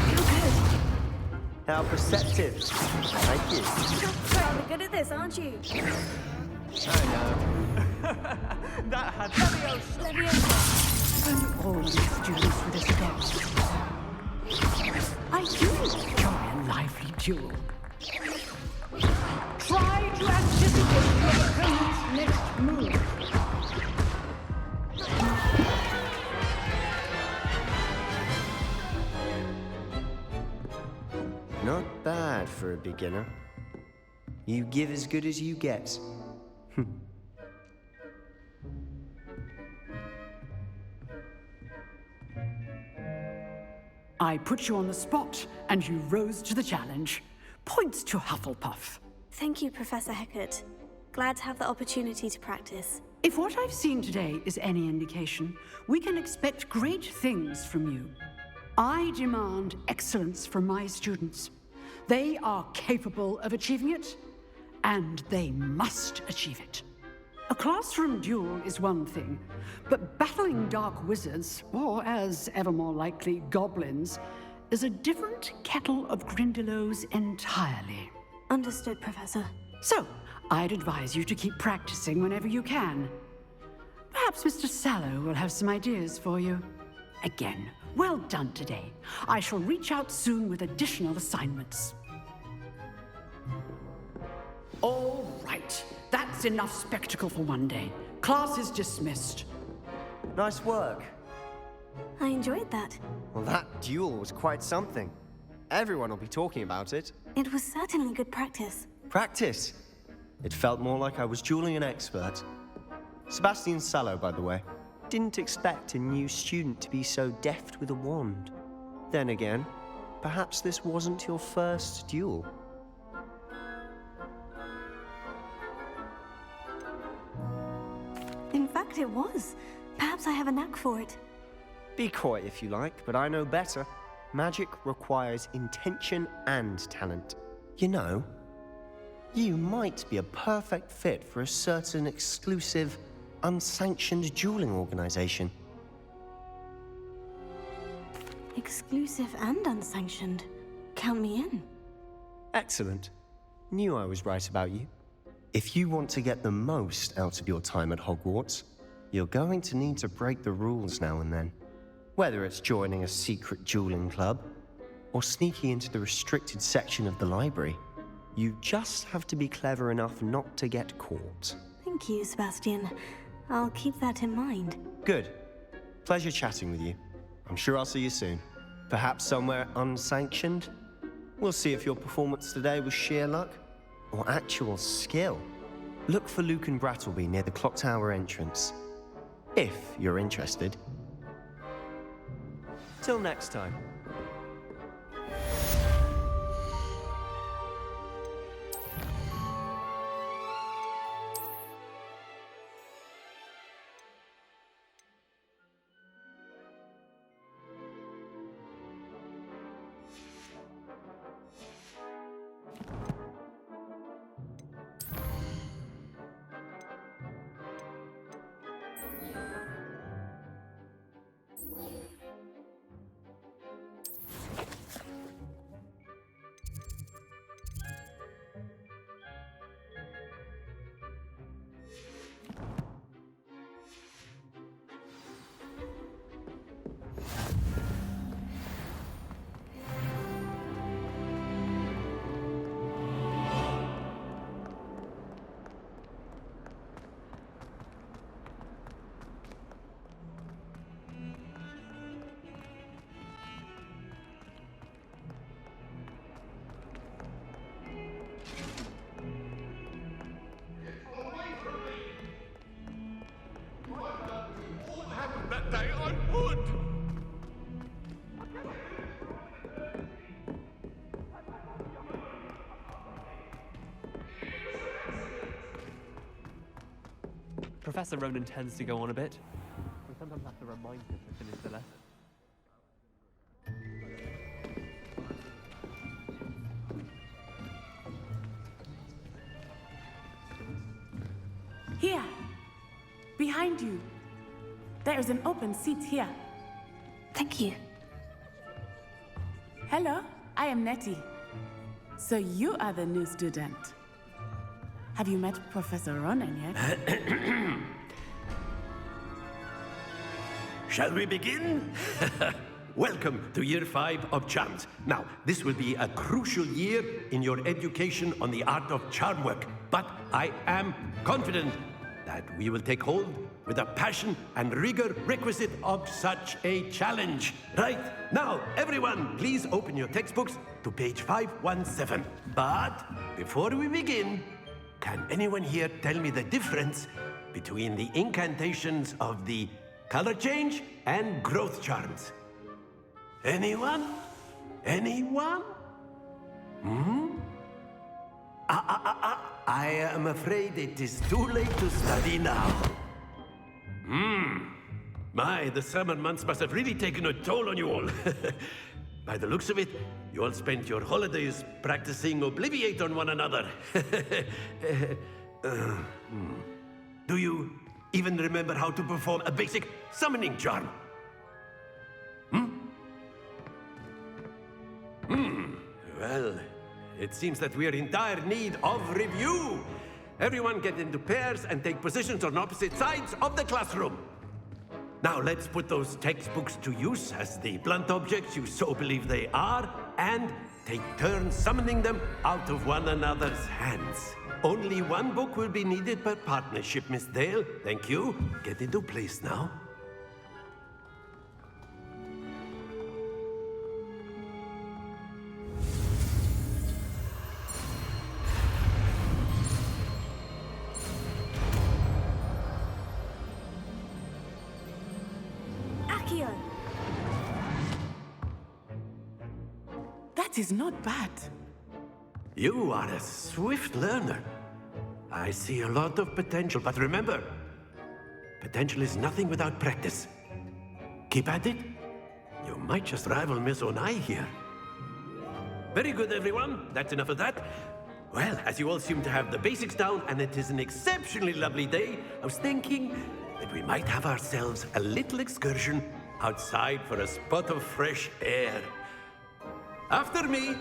You're good. How perceptive. Thank you. You're rather good at this, aren't you? I know. That had Leviosa. And all these students with a step. I do enjoy a lively duel. Try to anticipate your opponent's next move. Not bad for a beginner. You give as good as you get. I put you on the spot, and you rose to the challenge. Points to Hufflepuff. Thank you, Professor Hecat. Glad to have the opportunity to practice. If what I've seen today is any indication, we can expect great things from you. I demand excellence from my students. They are capable of achieving it, and they must achieve it. A classroom duel is one thing, but battling dark wizards, or as ever more likely, goblins, is a different kettle of Grindylows entirely. Understood, Professor. So, I'd advise you to keep practicing whenever you can. Perhaps Mr. Sallow will have some ideas for you. Again, well done today. I shall reach out soon with additional assignments. All right. That's enough spectacle for one day. Class is dismissed. Nice work. I enjoyed that. Well, that duel was quite something. Everyone will be talking about it. It was certainly good practice. Practice. It felt more like I was dueling an expert. Sebastian Sallow, by the way. Didn't expect a new student to be so deft with a wand. Then again, perhaps this wasn't your first duel. In fact, it was. Perhaps I have a knack for it. Be coy if you like, but I know better. Magic requires intention and talent. You know, you might be a perfect fit for a certain exclusive, unsanctioned dueling organization. Exclusive and unsanctioned. Count me in. Excellent. Knew I was right about you. If you want to get the most out of your time at Hogwarts, you're going to need to break the rules now and then. Whether it's joining a secret dueling club, or sneaking into the restricted section of the library, you just have to be clever enough not to get caught. Thank you, Sebastian. I'll keep that in mind. Good. Pleasure chatting with you. I'm sure I'll see you soon. Perhaps somewhere unsanctioned? We'll see if your performance today was sheer luck or actual skill. Look for Luke and Brattleby near the clock tower entrance, if you're interested. Till next time. Professor Ronan tends to go on a bit. We sometimes have to remind him to finish the lesson. Here! Behind you! There is an open seat here. Thank you. Hello, I am Nettie. So you are the new student. Have you met Professor Ronan yet? Shall we begin? Welcome to Year 5 of Charms. Now, this will be a crucial year in your education on the art of charm work, but I am confident that we will take hold with the passion and rigor requisite of such a challenge. Right, now, everyone, please open your textbooks to page 517. But before we begin, can anyone here tell me the difference between the incantations of the color change and growth charms? Anyone? Anyone? I am afraid it is too late to study now. My, the summer months must have really taken a toll on you all. By the looks of it, you all spent your holidays practicing Obliviate on one another. Do you even remember how to perform a basic summoning charm? Well, it seems that we are in dire need of review. Everyone get into pairs and take positions on opposite sides of the classroom. Now let's put those textbooks to use as the blunt objects you so believe they are, and take turns summoning them out of one another's hands. Only one book will be needed per partnership, Miss Dale. Thank you. Get into place now. That is not bad. You are a swift learner. I see a lot of potential, but remember, potential is nothing without practice. Keep at it. You might just rival Miss Onai here. Very good, everyone. That's enough of that. Well, as you all seem to have the basics down, and it is an exceptionally lovely day, I was thinking that we might have ourselves a little excursion outside for a spot of fresh air. After me!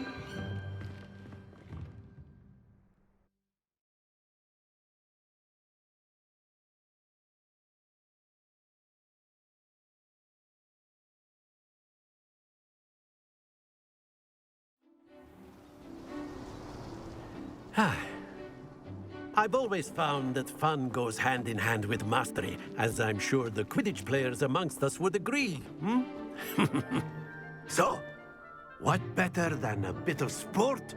I've always found that fun goes hand in hand with mastery, as I'm sure the Quidditch players amongst us would agree, So, what better than a bit of sport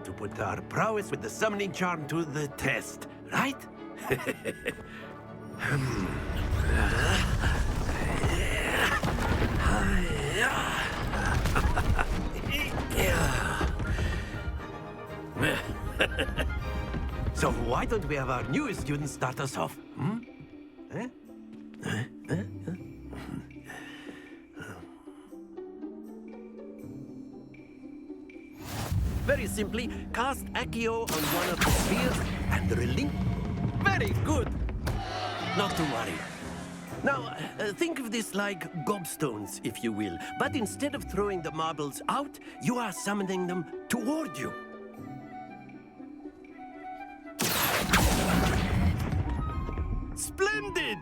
to put our prowess with the summoning charm to the test, right? So why don't we have our newest student start us off? Very simply, cast Accio on one of the spheres and relink. Very good! Not to worry. Now, think of this like gobstones, if you will. But instead of throwing the marbles out, you are summoning them toward you. Splendid!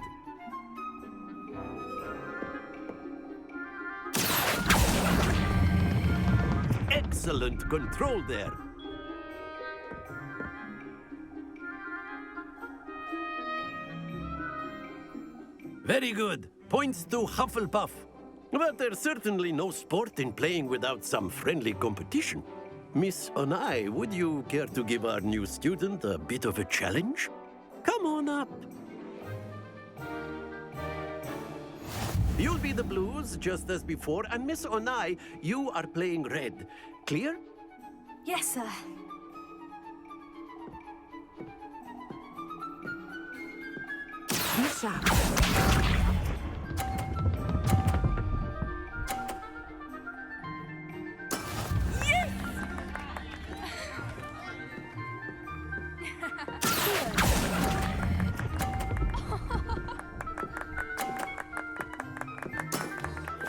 Excellent control there. Very good. Points to Hufflepuff. But there's certainly no sport in playing without some friendly competition. Miss Onai, would you care to give our new student a bit of a challenge? Come on up. You'll be the blues, just as before, and Miss Onai, you are playing red. Clear? Yes, sir. sharp.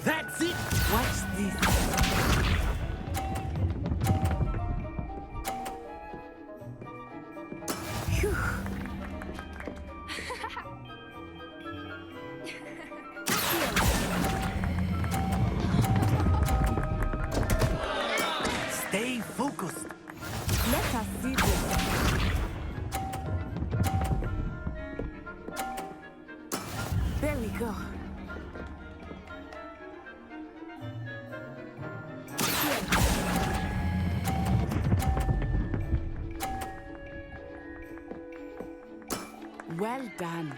That's it! Watch this. Phew. Stay focused. Let us see this. There we go. Well done.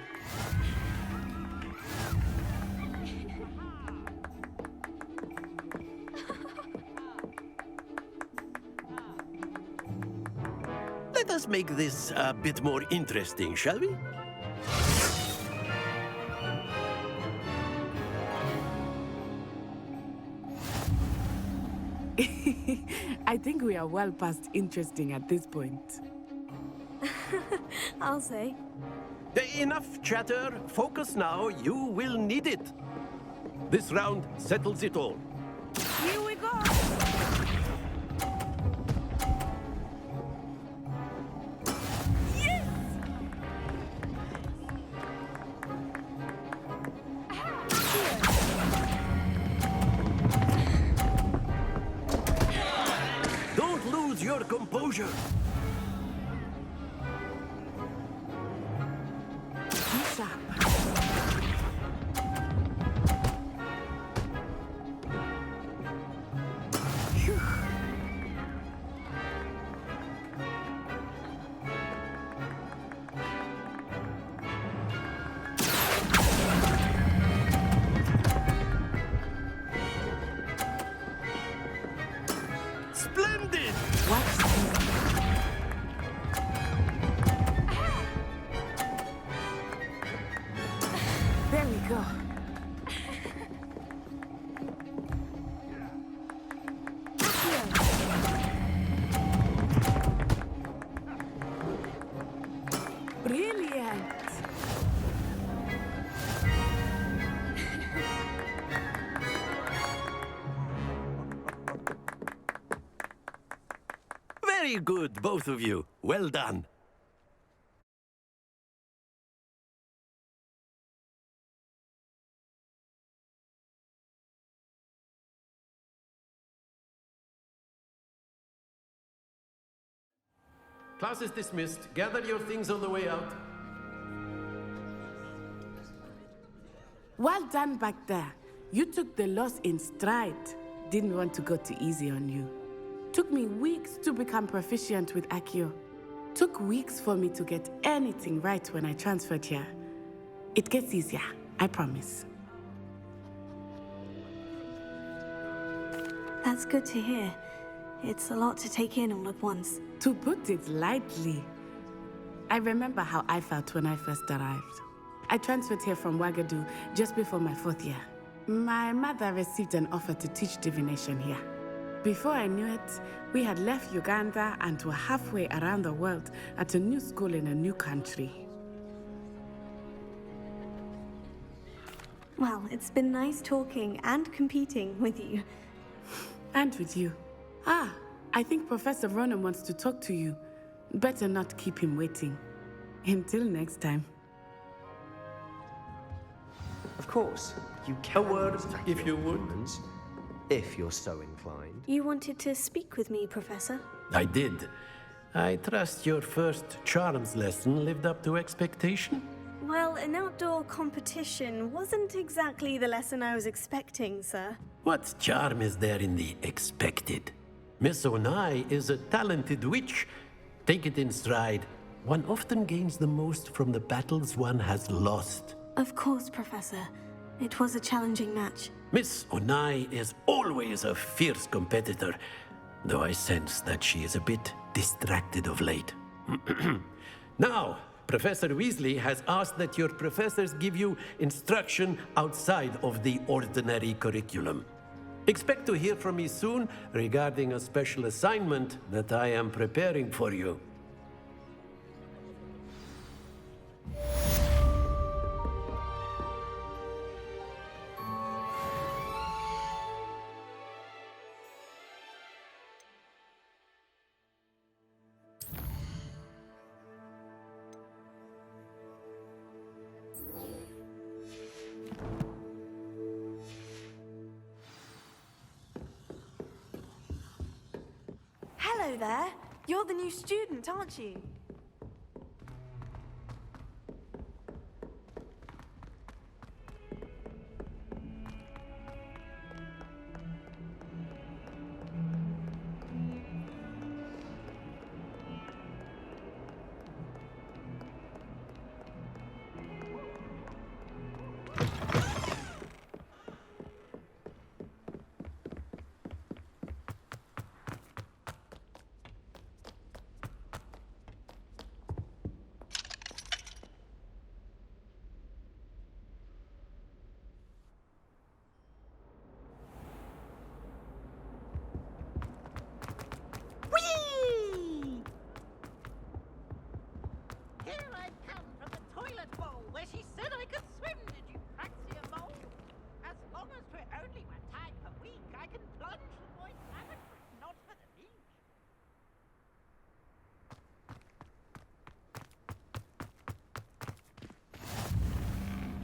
Let us make this a bit more interesting, shall we? I think we are well past interesting at this point. I'll say. Enough chatter. Focus now. You will need it. This round settles it all. Here we go. Don't lose your composure. Be sharp. Phew. Splendid! Watch this. There we go. Brilliant. Very good, both of you. Well done. Class is dismissed. Gather your things on the way out. Well done back there. You took the loss in stride. Didn't want to go too easy on you. Took me weeks to become proficient with Accio. Took weeks for me to get anything right when I transferred here. It gets easier, I promise. That's good to hear. It's a lot to take in all at once. To put it lightly, I remember how I felt when I first arrived. I transferred here from Ouagadougou just before my 4th year. My mother received an offer to teach divination here. Before I knew it, we had left Uganda and were halfway around the world at a new school in a new country. Well, it's been nice talking and competing with you. And with you. Ah, I think Professor Ronan wants to talk to you. Better not keep him waiting. Until next time. Of course, you can. A word, if you would. If you're so inclined. You wanted to speak with me, Professor? I did. I trust your first charms lesson lived up to expectation? Well, an outdoor competition wasn't exactly the lesson I was expecting, sir. What charm is there in the expected? Miss Onai is a talented witch. Take it in stride. One often gains the most from the battles one has lost. Of course, Professor. It was a challenging match. Miss Onai is always a fierce competitor, though I sense that she is a bit distracted of late. Now, Professor Weasley has asked that your professors give you instruction outside of the ordinary curriculum. Expect to hear from me soon regarding a special assignment that I am preparing for you. Hello there. You're the new student, aren't you?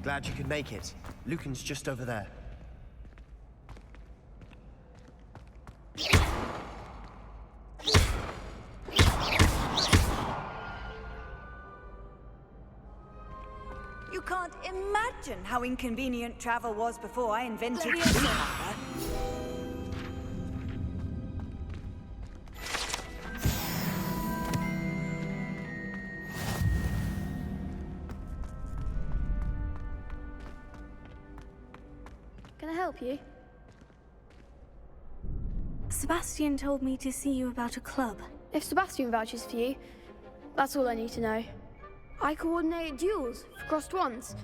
Glad you could make it. Lucan's just over there. You can't imagine how inconvenient travel was before I invented Can I help you? Sebastian told me to see you about a club. If Sebastian vouches for you, that's all I need to know. I coordinate duels for crossed wands.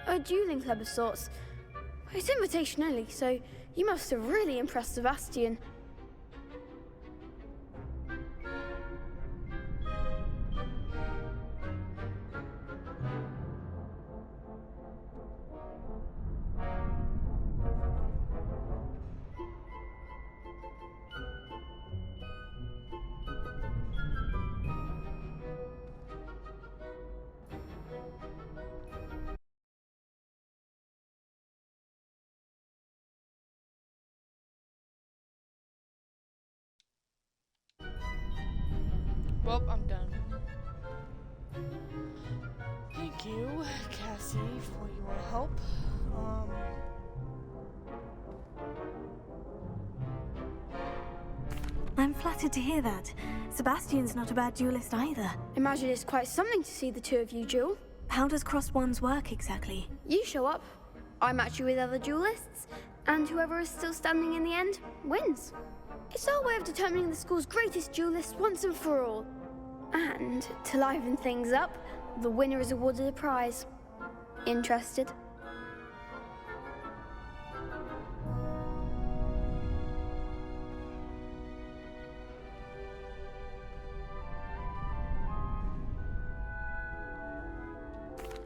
A dueling club of sorts. It's invitation only, so you must have really impressed Sebastian. Well, I'm done. Thank you, Cassie, for your help. I'm flattered to hear that. Sebastian's not a bad duelist either. Imagine it's quite something to see the two of you duel. How does crossed wands work exactly? You show up, I match you with other duelists, and whoever is still standing in the end wins. It's our way of determining the school's greatest duelist once and for all. And, to liven things up, the winner is awarded a prize. Interested?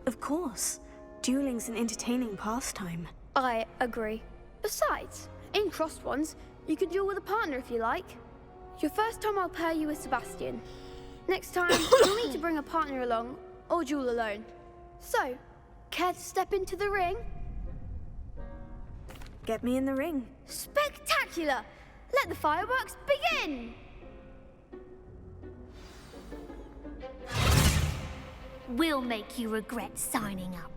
Of course. Dueling's an entertaining pastime. I agree. Besides, in crossed wands, you can duel with a partner if you like. Your first time I'll pair you with Sebastian. Next time, you'll need to bring a partner along, or duel alone. So, care to step into the ring? Get me in the ring. Spectacular! Let the fireworks begin! We'll make you regret signing up.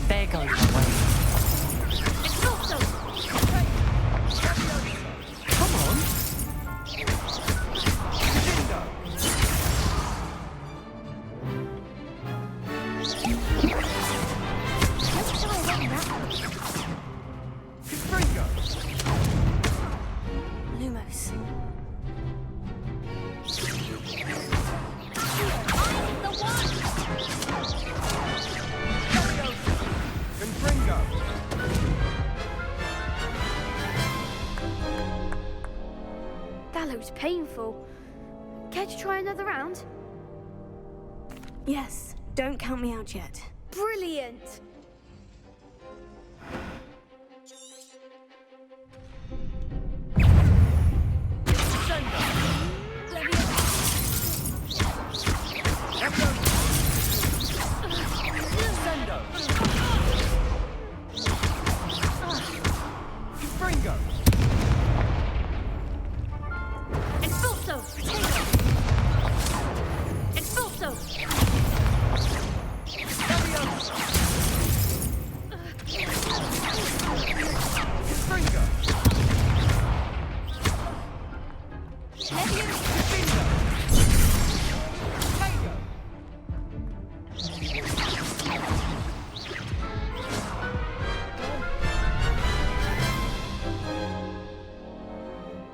There goes my way. It's also. Come on. Lumos. That looks painful. Care to try another round? Yes, don't count me out yet. Brilliant! Expulso. Expulso.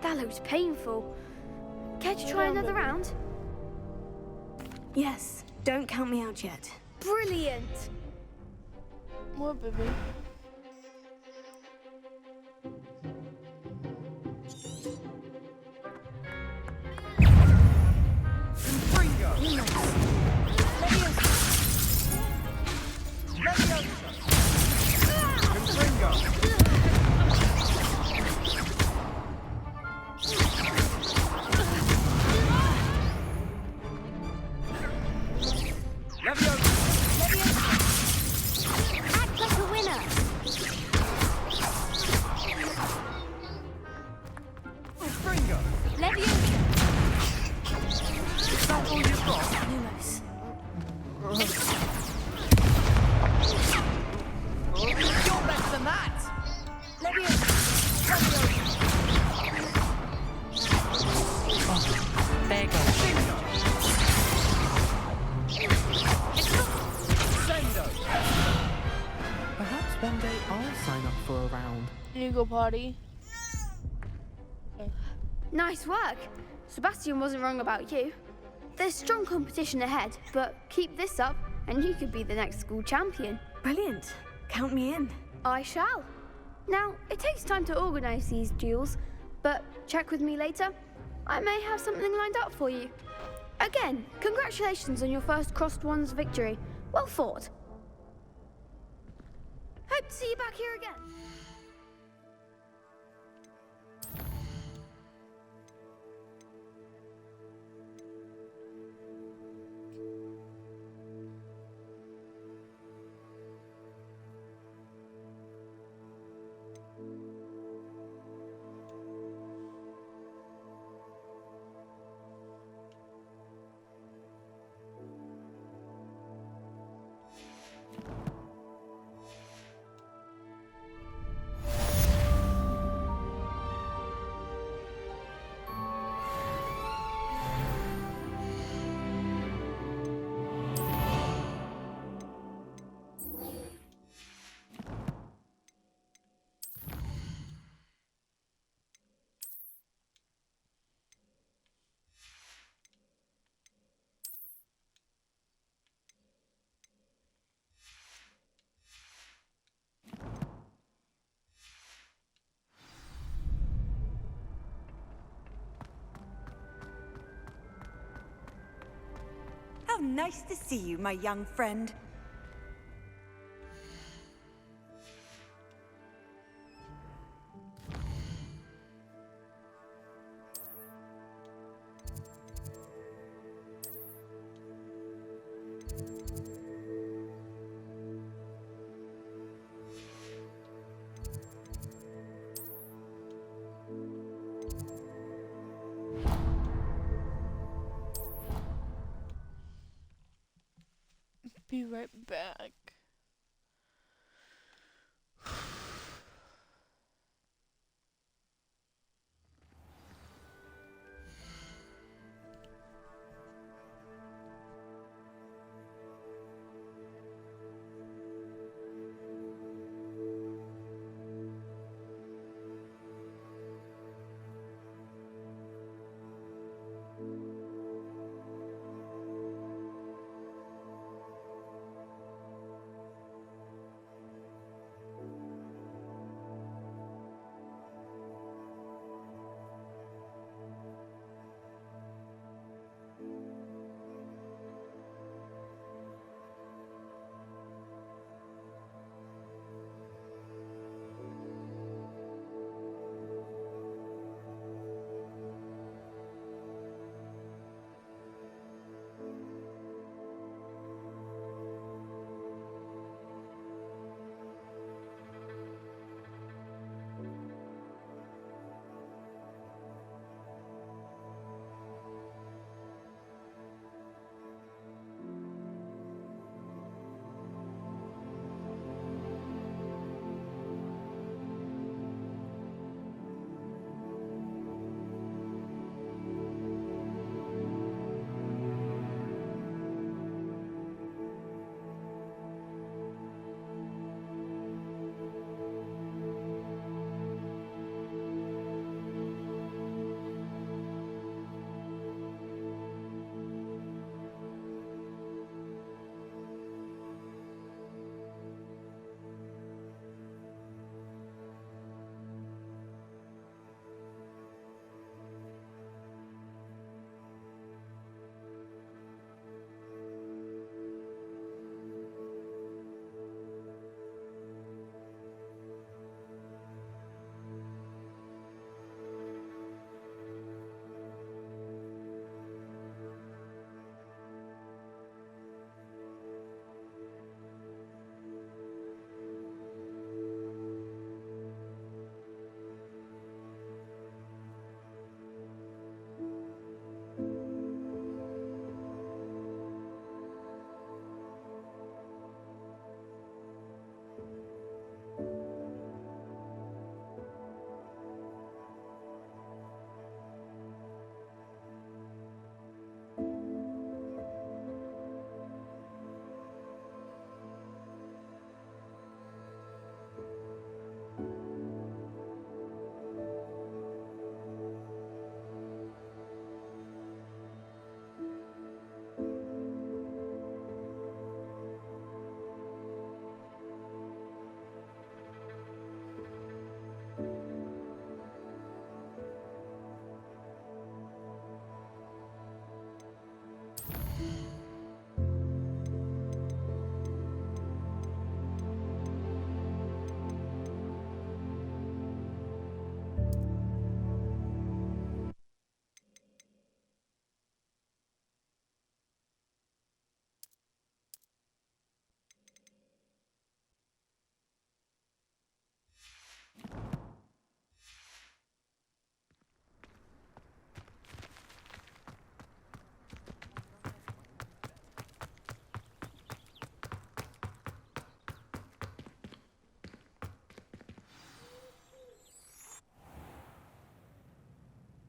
That looks painful. Care to try another round? Yes, don't count me out yet. Brilliant! What, baby? Act like a winner. Leviosa. Is that all you've got? Lumos. You're better than that. There goes. Perhaps one day I'll sign up for a round. You go potty. Okay. Nice work! Sebastian wasn't wrong about you. There's strong competition ahead, but keep this up and you could be the next school champion. Brilliant. Count me in. I shall. Now, it takes time to organise these duels, but check with me later. I may have something lined up for you. Again, congratulations on your first Crossed Ones victory. Well fought. Hope to see you back here again. How nice to see you, my young friend. Be right back.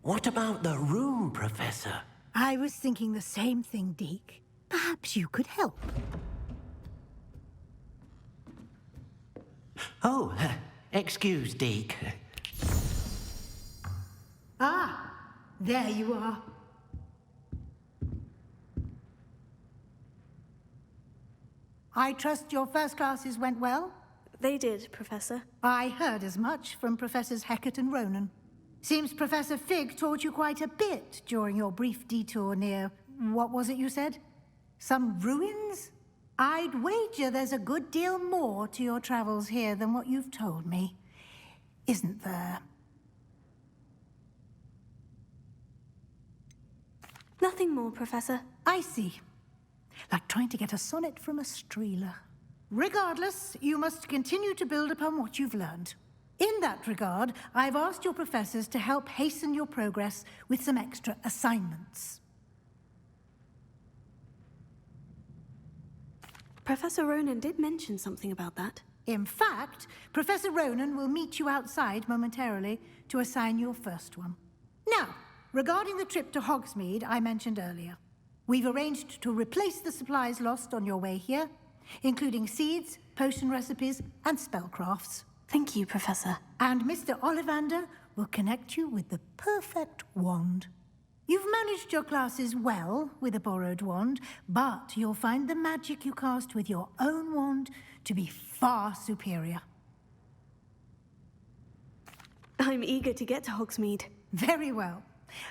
What about the room, Professor? I was thinking the same thing, Deke. Perhaps you could help. Oh, excuse, Deke. Ah, there you are. I trust your first classes went well? They did, Professor. I heard as much from Professors Hecat and Ronan. Seems Professor Fig taught you quite a bit during your brief detour near... what was it you said? Some ruins? I'd wager there's a good deal more to your travels here than what you've told me. Isn't there? Nothing more, Professor. I see. Like trying to get a sonnet from a streeler. Regardless, you must continue to build upon what you've learned. In that regard, I've asked your professors to help hasten your progress with some extra assignments. Professor Ronan did mention something about that. In fact, Professor Ronan will meet you outside momentarily to assign your first one. Now, regarding the trip to Hogsmeade I mentioned earlier, we've arranged to replace the supplies lost on your way here, including seeds, potion recipes, and spellcrafts. Thank you, Professor. And Mr. Ollivander will connect you with the perfect wand. You've managed your classes well with a borrowed wand, but you'll find the magic you cast with your own wand to be far superior. I'm eager to get to Hogsmeade. Very well.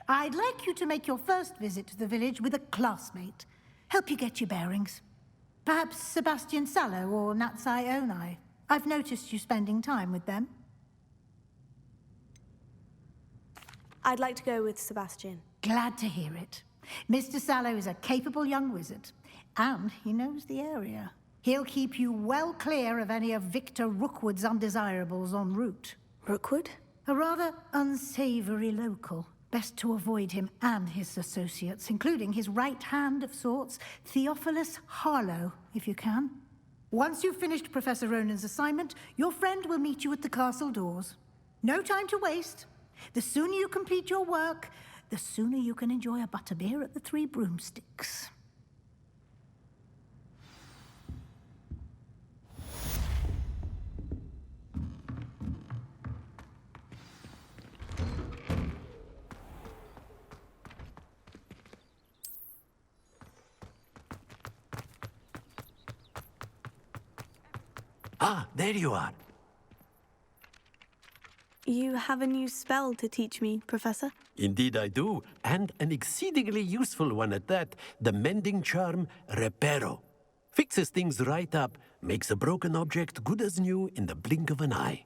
I'd like you to make your first visit to the village with a classmate. Help you get your bearings. Perhaps Sebastian Sallow or Natsai Onai. I've noticed you spending time with them. I'd like to go with Sebastian. Glad to hear it. Mr. Sallow is a capable young wizard, and he knows the area. He'll keep you well clear of any of Victor Rookwood's undesirables en route. Rookwood? A rather unsavory local. Best to avoid him and his associates, including his right hand of sorts, Theophilus Harlow, if you can. Once you've finished Professor Ronan's assignment, your friend will meet you at the castle doors. No time to waste. The sooner you complete your work, the sooner you can enjoy a butterbeer at the Three Broomsticks. Ah, there you are. You have a new spell to teach me, Professor? Indeed I do, and an exceedingly useful one at that. The mending charm, Reparo. Fixes things right up, makes a broken object good as new in the blink of an eye.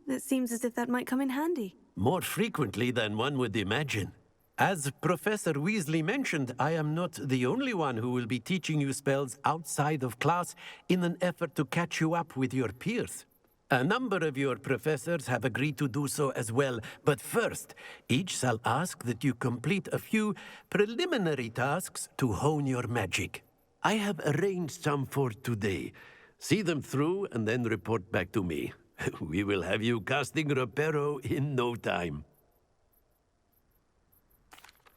It seems as if that might come in handy. More frequently than one would imagine. As Professor Weasley mentioned, I am not the only one who will be teaching you spells outside of class in an effort to catch you up with your peers. A number of your professors have agreed to do so as well, but first, each shall ask that you complete a few preliminary tasks to hone your magic. I have arranged some for today. See them through and then report back to me. We will have you casting Reparo in no time.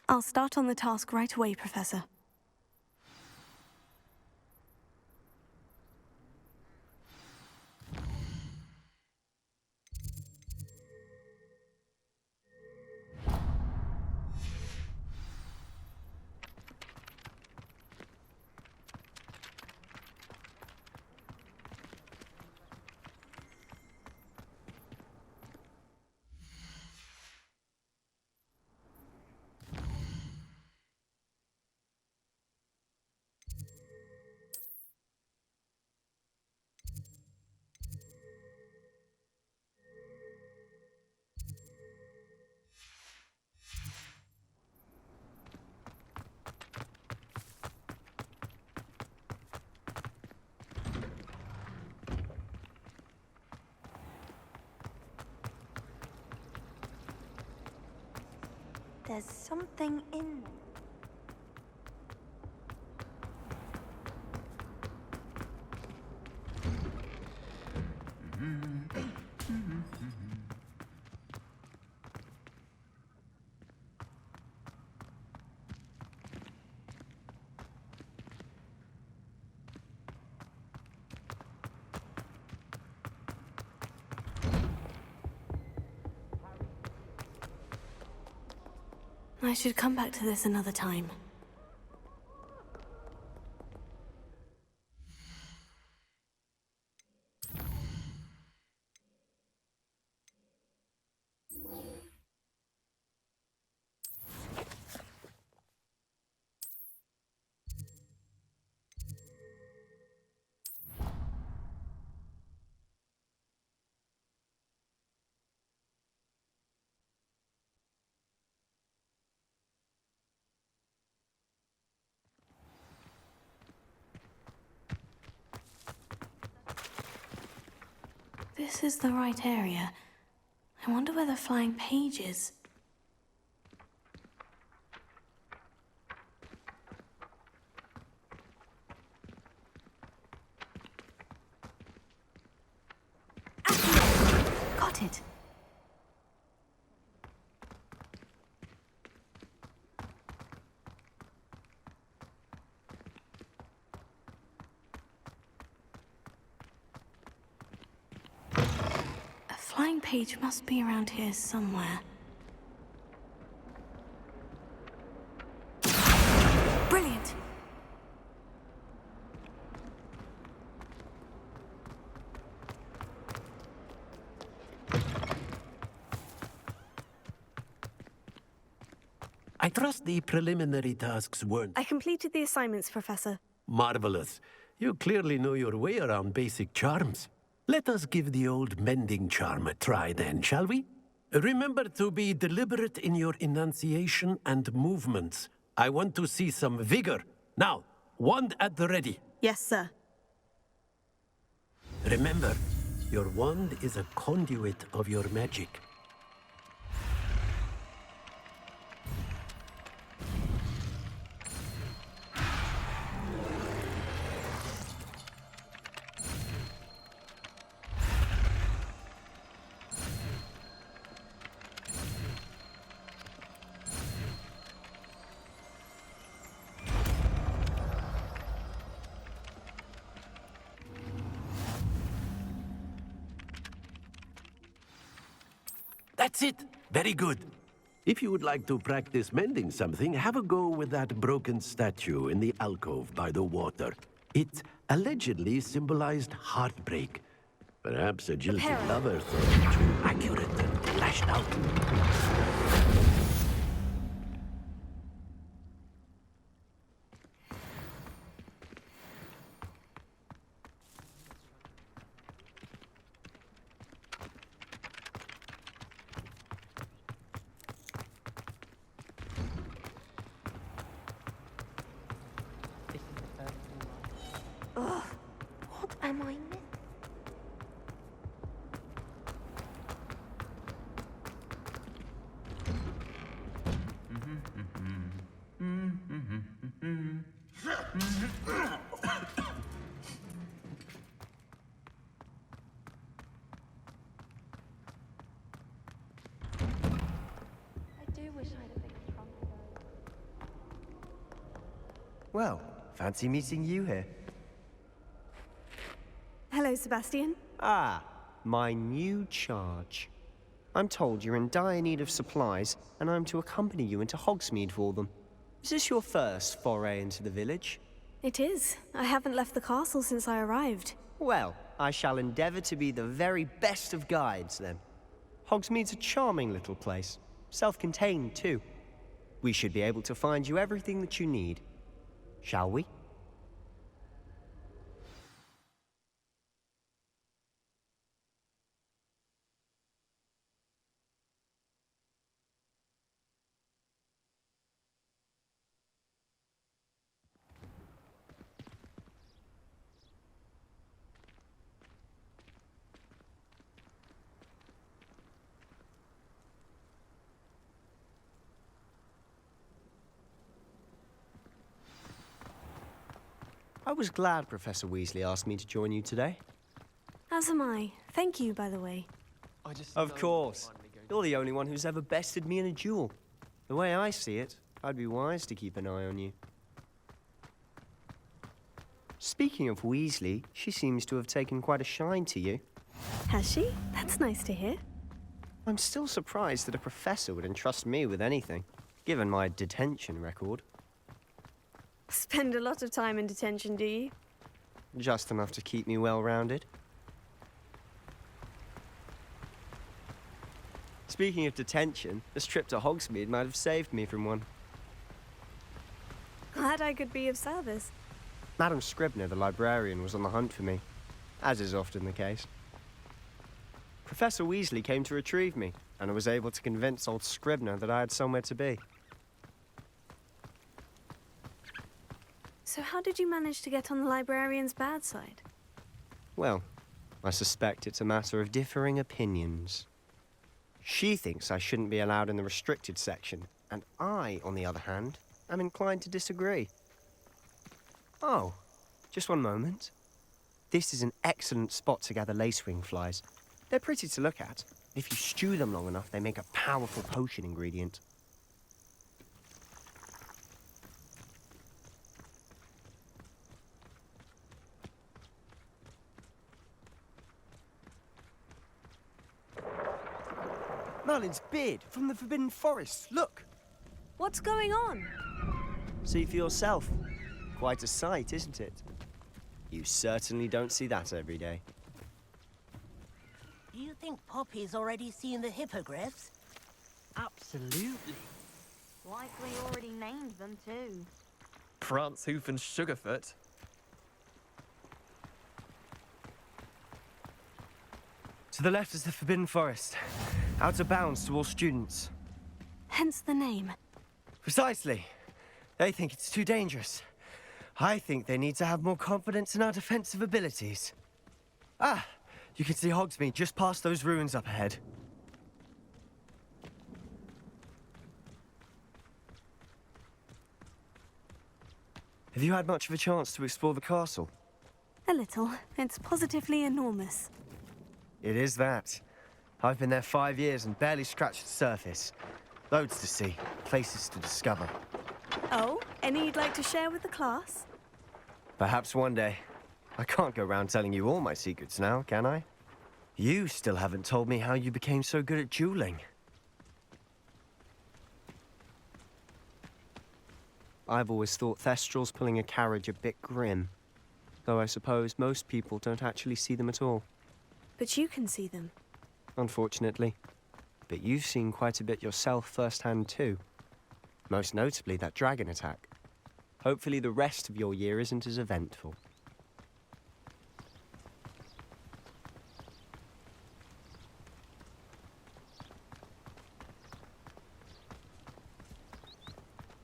I'll start on the task right away, Professor. There's something in them. I should come back to this another time. This is the right area. I wonder where the flying page is. Got it. A flying page must be around here somewhere. Brilliant! I trust the preliminary tasks weren't... I completed the assignments, Professor. Marvelous. You clearly know your way around basic charms. Let us give the old mending charm a try then, shall we? Remember to be deliberate in your enunciation and movements. I want to see some vigor. Now, wand at the ready. Yes, sir. Remember, your wand is a conduit of your magic. That's it. Very good. If you would like to practice mending something, have a go with that broken statue in the alcove by the water. It allegedly symbolized heartbreak. Perhaps a jilted lover thought it too accurate and lashed out. Ugh, what am I missing? I do wish I had a bigger trunk though. Well, fancy meeting you here. Hello, Sebastian. Ah, my new charge. I'm told you're in dire need of supplies, and I'm to accompany you into Hogsmeade for them. Is this your first foray into the village? It is. I haven't left the castle since I arrived. Well, I shall endeavor to be the very best of guides, then. Hogsmeade's a charming little place. Self-contained, too. We should be able to find you everything that you need. Shall we? I was glad Professor Weasley asked me to join you today. As am I. Thank you, by the way. Of course. You're the only one who's ever bested me in a duel. The way I see it, I'd be wise to keep an eye on you. Speaking of Weasley, she seems to have taken quite a shine to you. Has she? That's nice to hear. I'm still surprised that a professor would entrust me with anything. given my detention record. Spend a lot of time in detention, do you? Just enough to keep me well-rounded. Speaking of detention, this trip to Hogsmeade might have saved me from one. Glad I could be of service. Madam Scribner, the librarian, was on the hunt for me, as is often the case. Professor Weasley came to retrieve me, and I was able to convince old Scribner that I had somewhere to be. So how did you manage to get on the librarian's bad side? Well, I suspect it's a matter of differing opinions. She thinks I shouldn't be allowed in the restricted section, and I, on the other hand, am inclined to disagree. Oh, just one moment. This is an excellent spot to gather lacewing flies. They're pretty to look at. If you stew them long enough, they make a powerful potion ingredient. Merlin's beard from the Forbidden Forest. Look! What's going on? See for yourself. Quite a sight, isn't it? You certainly don't see that every day. Do you think Poppy's already seen the hippogriffs? Absolutely. Likely already named them too. Prance, Hoof, and Sugarfoot. To the left is the Forbidden Forest. Out of bounds to all students. Hence the name. Precisely. They think it's too dangerous. I think they need to have more confidence in our defensive abilities. Ah, you can see Hogsmeade just past those ruins up ahead. Have you had much of a chance to explore the castle? A little. It's positively enormous. It is that. I've been there 5 years and barely scratched the surface. Loads to see, places to discover. Oh, any you'd like to share with the class? Perhaps one day. I can't go around telling you all my secrets now, can I? You still haven't told me how you became so good at dueling. I've always thought Thestrals pulling a carriage a bit grim. Though I suppose most people don't actually see them at all. But you can see them. Unfortunately. But you've seen quite a bit yourself firsthand too. Most notably that dragon attack. Hopefully the rest of your year isn't as eventful.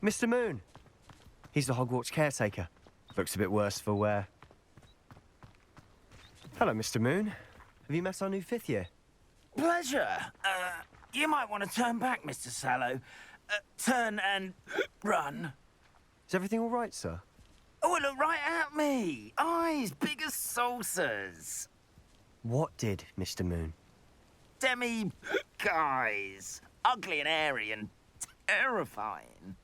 Mr. Moon! He's the Hogwarts caretaker. Looks a bit worse for wear. Hello, Mr. Moon. Have you met our new 5th year? Pleasure. You might want to turn back, Mr. Sallow. Turn and run. Is everything all right, sir? Oh, look right at me. Eyes big as saucers. What did, Mr. Moon? Guys. Ugly and airy and terrifying.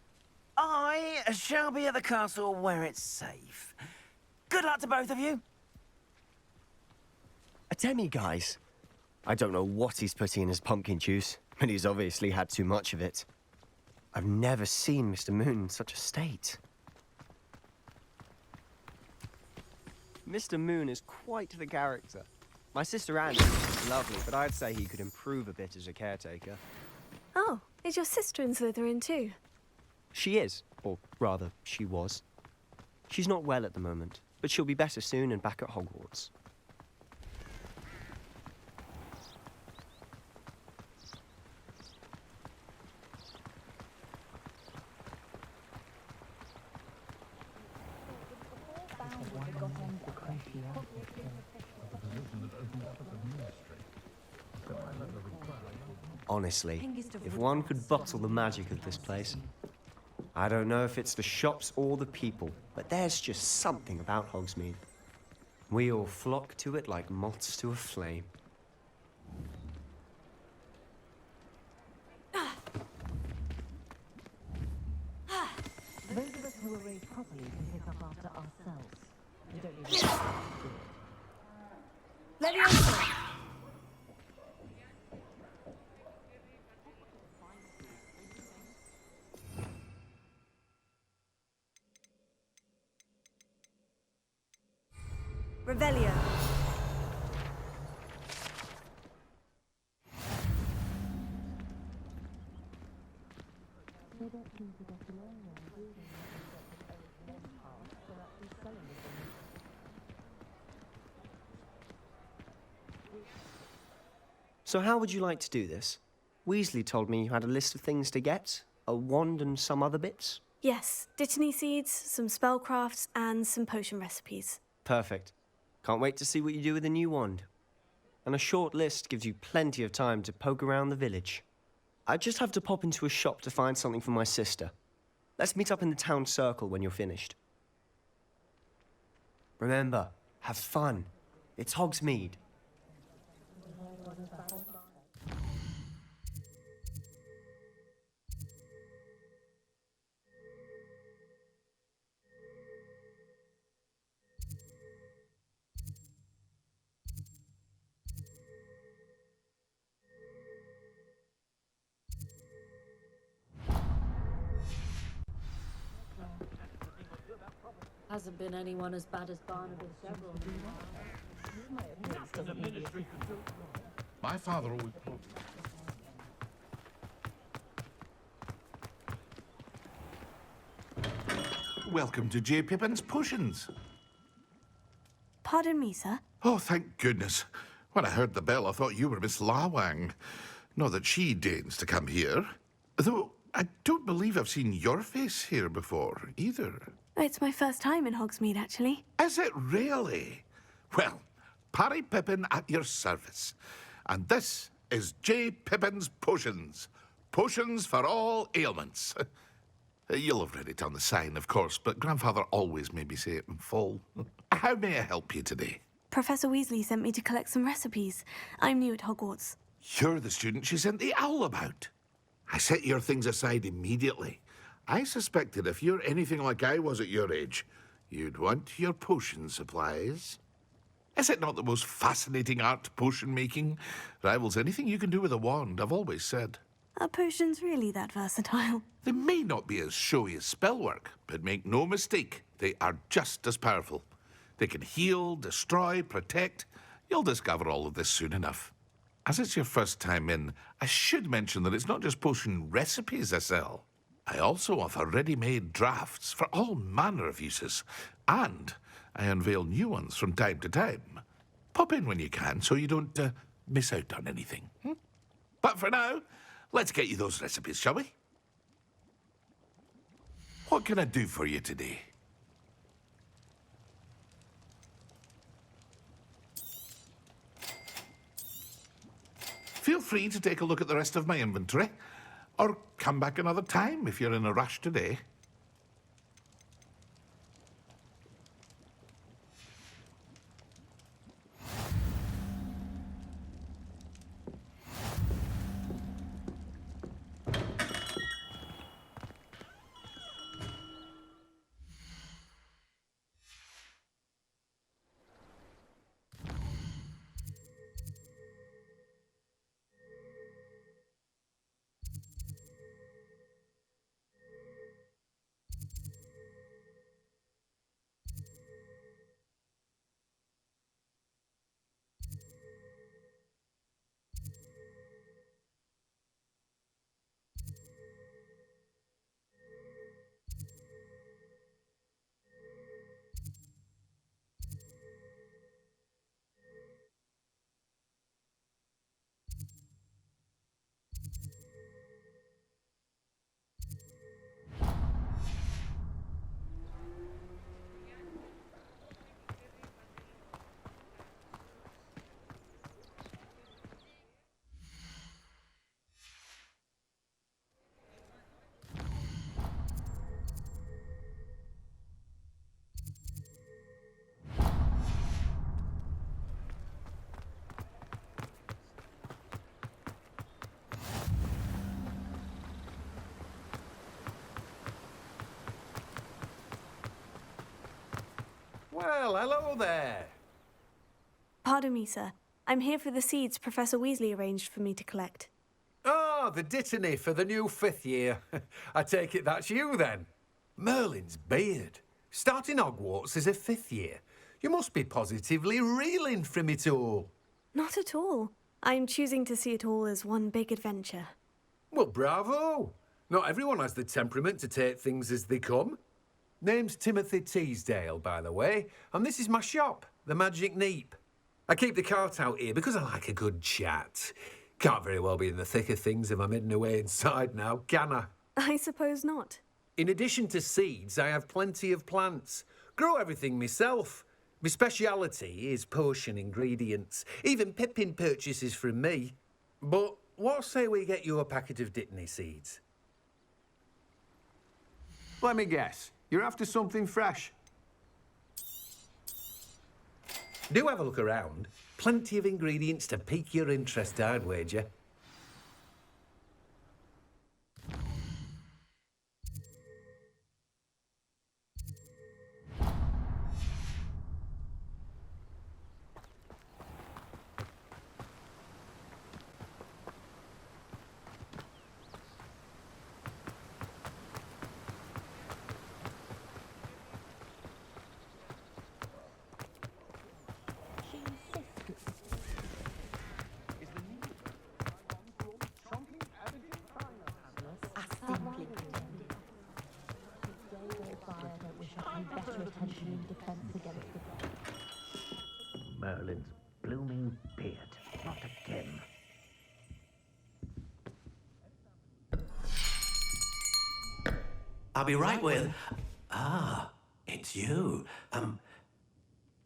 I shall be at the castle where it's safe. Good luck to both of you. A demi-guise? I don't know what he's putting in his pumpkin juice, but he's obviously had too much of it. I've never seen Mr. Moon in such a state. Mr. Moon is quite the character. My sister Anne is lovely, but I'd say he could improve a bit as a caretaker. Oh, is your sister in Slytherin too? She is, or rather, she was. She's not well at the moment, but she'll be better soon and back at Hogwarts. Honestly, if one could bottle the magic of this place. I don't know if it's the shops or the people, but there's just something about Hogsmeade. We all flock to it like moths to a flame. Those of us who are raised properly can pick up after ourselves. We don't need to Leviosa! Revelio. So how would you like to do this? Weasley told me you had a list of things to get, a wand and some other bits. Yes, dittany seeds, some spellcrafts, and some potion recipes. Perfect. Can't wait to see what you do with the new wand. And a short list gives you plenty of time to poke around the village. I just have to pop into a shop to find something for my sister. Let's meet up in the town circle when you're finished. Remember, have fun. It's Hogsmeade. Hasn't been anyone as bad as Barnabas several. My father always told me. Welcome to J. Pippin's Potions. Pardon me, sir. Oh, thank goodness. When I heard the bell, I thought you were Miss Lawang. Not that she deigns to come here. Though I don't believe I've seen your face here before, either. It's my first time in Hogsmeade, actually. Is it really? Well, Parry Pippin at your service. And this is J. Pippin's Potions. Potions for all ailments. You'll have read it on the sign, of course, but Grandfather always made me say it in full. How may I help you today? Professor Weasley sent me to collect some recipes. I'm new at Hogwarts. You're the student she sent the owl about. I set your things aside immediately. I suspected if you're anything like I was at your age, you'd want your potion supplies. Is it not the most fascinating art, potion making? Rivals anything you can do with a wand, I've always said. Are potions really that versatile? They may not be as showy as spellwork, but make no mistake, they are just as powerful. They can heal, destroy, protect. You'll discover all of this soon enough. As it's your first time in, I should mention that it's not just potion recipes I sell. I also offer ready-made drafts for all manner of uses, and I unveil new ones from time to time. Pop in when you can so you don't miss out on anything. But for now, let's get you those recipes, shall we? What can I do for you today? Feel free to take a look at the rest of my inventory. Or come back another time if you're in a rush today. Well, hello there. Pardon me, sir. I'm here for the seeds Professor Weasley arranged for me to collect. Oh, the dittany for the new 5th year. I take it that's you, then. Merlin's beard. Starting Hogwarts as a 5th year. You must be positively reeling from it all. Not at all. I'm choosing to see it all as one big adventure. Well, bravo! Not everyone has the temperament to take things as they come. Name's Timothy Teasdale, by the way, and this is my shop, the Magic Neep. I keep the cart out here because I like a good chat. Can't very well be in the thick of things if I'm hidden away inside now, can I? I suppose not. In addition to seeds, I have plenty of plants. Grow everything myself. My speciality is potion ingredients. Even Pippin purchases from me. But what say we get you a packet of Dittany seeds? Let me guess. You're after something fresh. Do have a look around. Plenty of ingredients to pique your interest, I'd wager. Merlin's blooming beard. Not again. I'll be right with... Ah, it's you.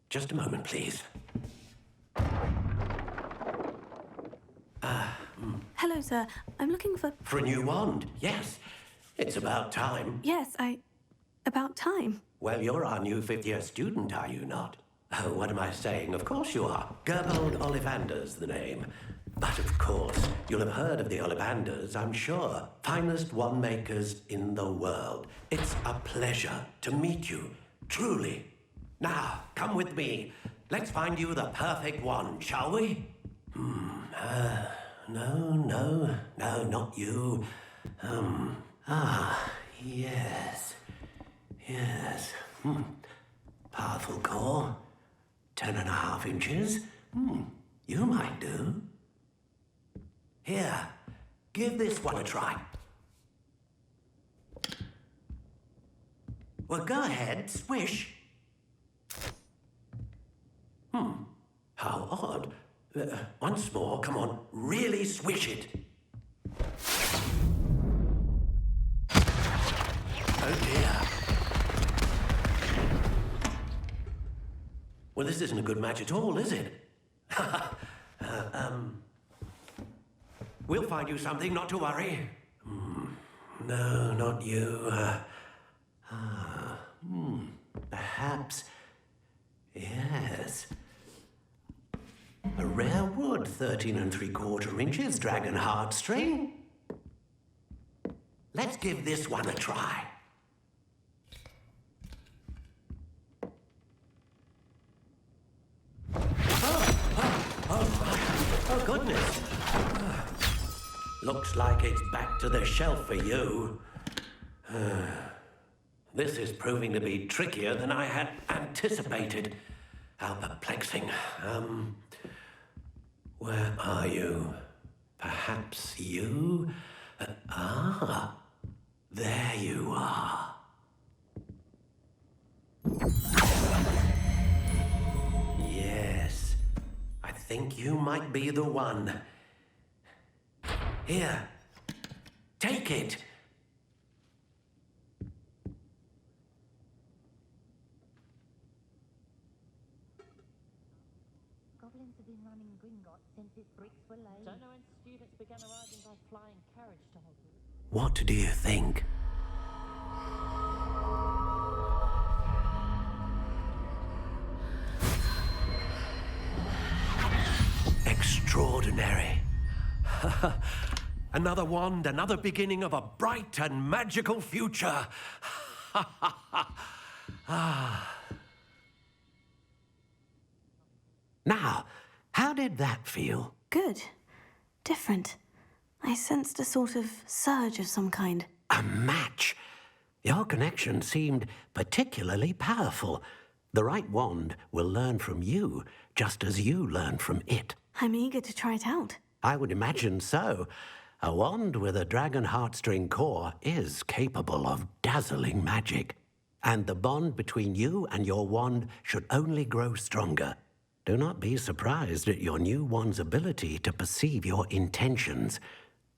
Just a moment, please. Hello, sir. I'm looking for... For a new wand, yes. It's about time. Yes, about time. Well, you're our new fifth-year student, are you not? Oh, what am I saying? Of course you are. Gerbold Ollivander's the name. But of course, you'll have heard of the Ollivanders, I'm sure. Finest wand makers in the world. It's a pleasure to meet you, truly. Now, come with me. Let's find you the perfect wand, shall we? No, not you. Yes. Powerful core. 10.5 inches. You might do. Here, give this one a try. Well, go ahead, swish. How odd. Once more, come on, really swish it. Oh dear. Well, this isn't a good match at all, is it? We'll find you something, not to worry. No, not you. Perhaps. Yes. A rare wood, 13 3/4 inches, dragon heartstring. Let's give this one a try. Oh, goodness. Looks like it's back to the shelf for you. This is proving to be trickier than I had anticipated. How perplexing. Where are you? Perhaps you? There you are. Yes, I think you might be the one. Here, take it. Goblins have been running Gringotts since its bricks were laid. Don't know when students began arriving by flying carriage to Hogwarts. What do you think? Extraordinary. Another wand, another beginning of a bright and magical future. Now, how did that feel? Good. Different. I sensed a sort of surge of some kind. A match. Your connection seemed particularly powerful. The right wand will learn from you, just as you learn from it. I'm eager to try it out. I would imagine so. A wand with a dragon heartstring core is capable of dazzling magic. And the bond between you and your wand should only grow stronger. Do not be surprised at your new wand's ability to perceive your intentions,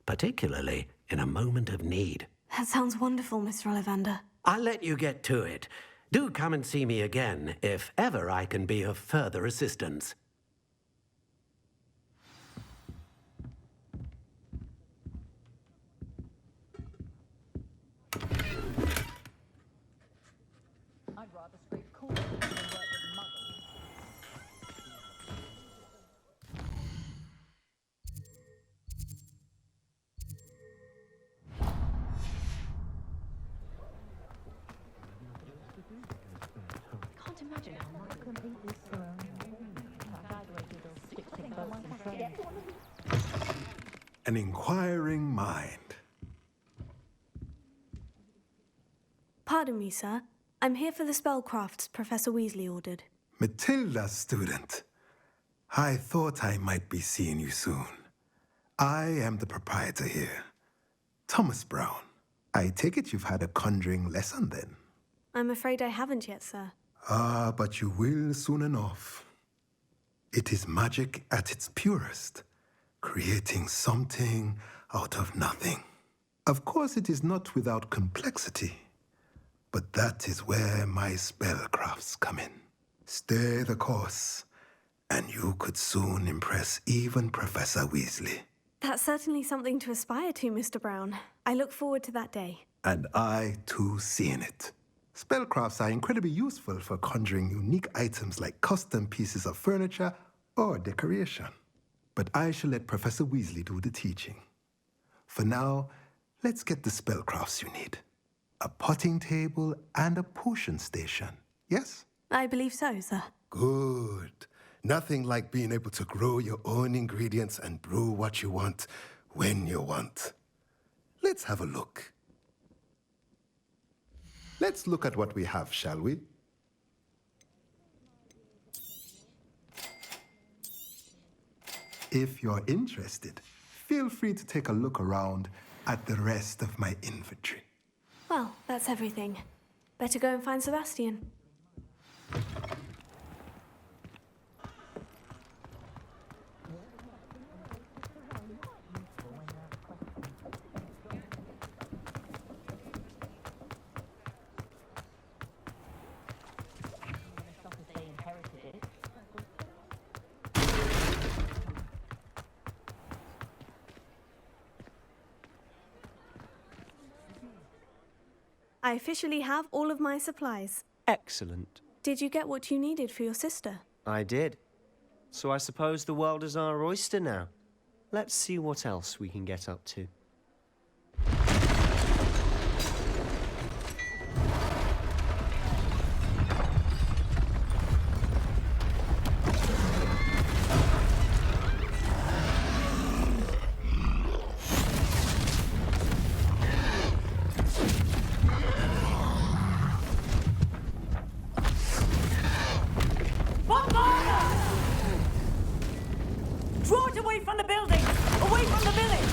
particularly in a moment of need. That sounds wonderful, Mr. Ollivander. I'll let you get to it. Do come and see me again if ever I can be of further assistance. I'd rather scrape corners than work with muggles. Can't imagine how much Completely surrounded. An inquiring mind. Pardon me, sir. I'm here for the spellcrafts Professor Weasley ordered. Matilda's student. I thought I might be seeing you soon. I am the proprietor here, Thomas Brown. I take it you've had a conjuring lesson then? I'm afraid I haven't yet, sir. Ah, but you will soon enough. It is magic at its purest, creating something out of nothing. Of course, it is not without complexity, but that is where my spellcrafts come in. Stay the course, and you could soon impress even Professor Weasley. That's certainly something to aspire to, Mr. Brown. I look forward to that day. And I, too, seeing it. Spellcrafts are incredibly useful for conjuring unique items like custom pieces of furniture or decoration. But I shall let Professor Weasley do the teaching. For now, let's get the spellcrafts you need. A potting table and a potion station, yes? I believe so, sir. Good. Nothing like being able to grow your own ingredients and brew what you want when you want. Let's have a look. Let's look at what we have, shall we? If you're interested, feel free to take a look around at the rest of my inventory. Well, that's everything. Better go and find Sebastian. I officially have all of my supplies. Excellent. Did you get what you needed for your sister? I did. So I suppose the world is our oyster now. Let's see what else we can get up to. Draw it away from the building! Away from the village!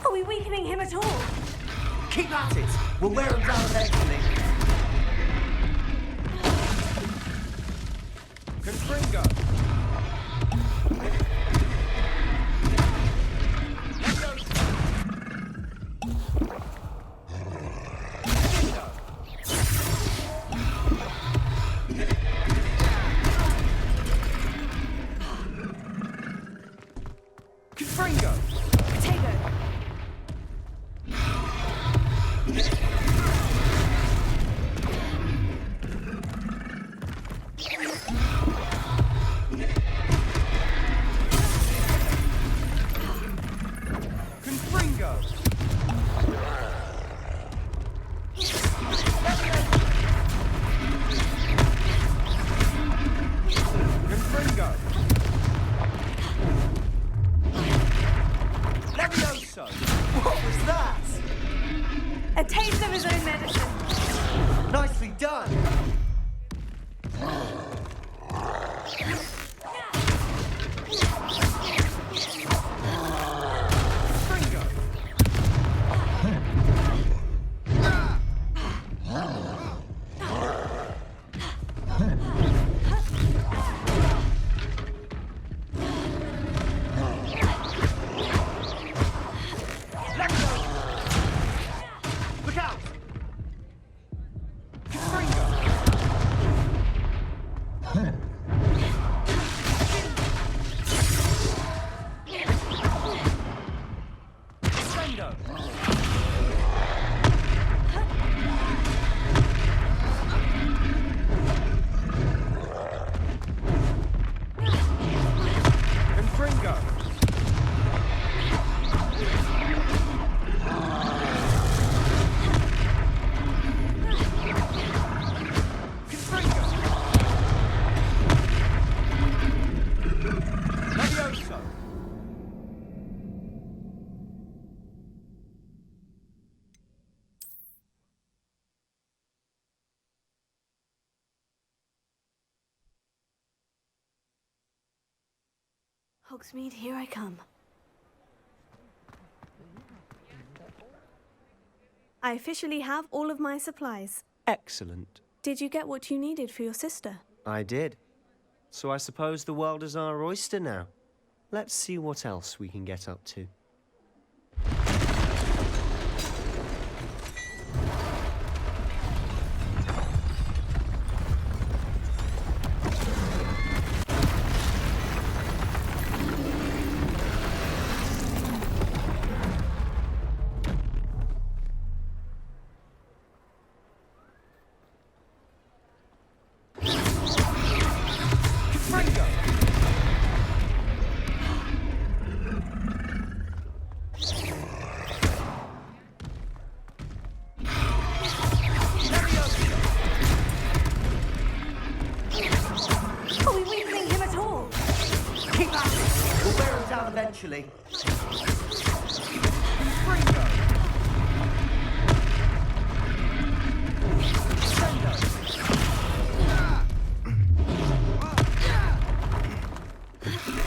Are we weakening him at all? Keep at it. We'll wear him down eventually. Confringo! Confringo! Potato! Confringo! Confringo! Levioso! What was that? A taste of his own medicine. Nicely done! Look out! Hogsmeade, here I come. I officially have all of my supplies. Excellent. Did you get what you needed for your sister? I did. So I suppose the world is our oyster now. Let's see what else we can get up to. Eventually.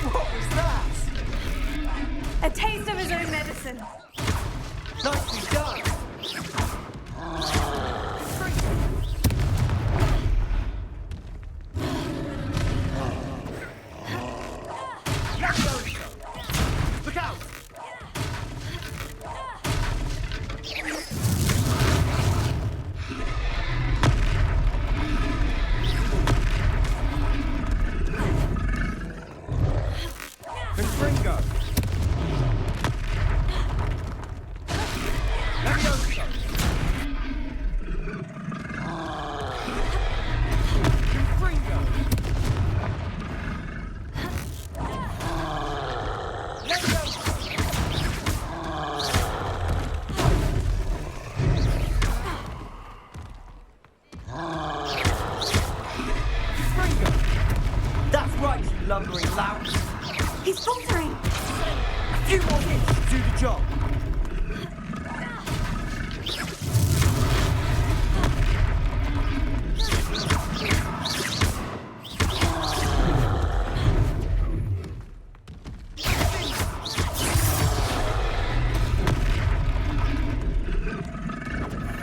What was that? A taste of his own medicine. Nicely done. Look out! Confringo! Levioso! Confringo! That's right, you lumbering lout! He's faltering! A few more hits to do the job!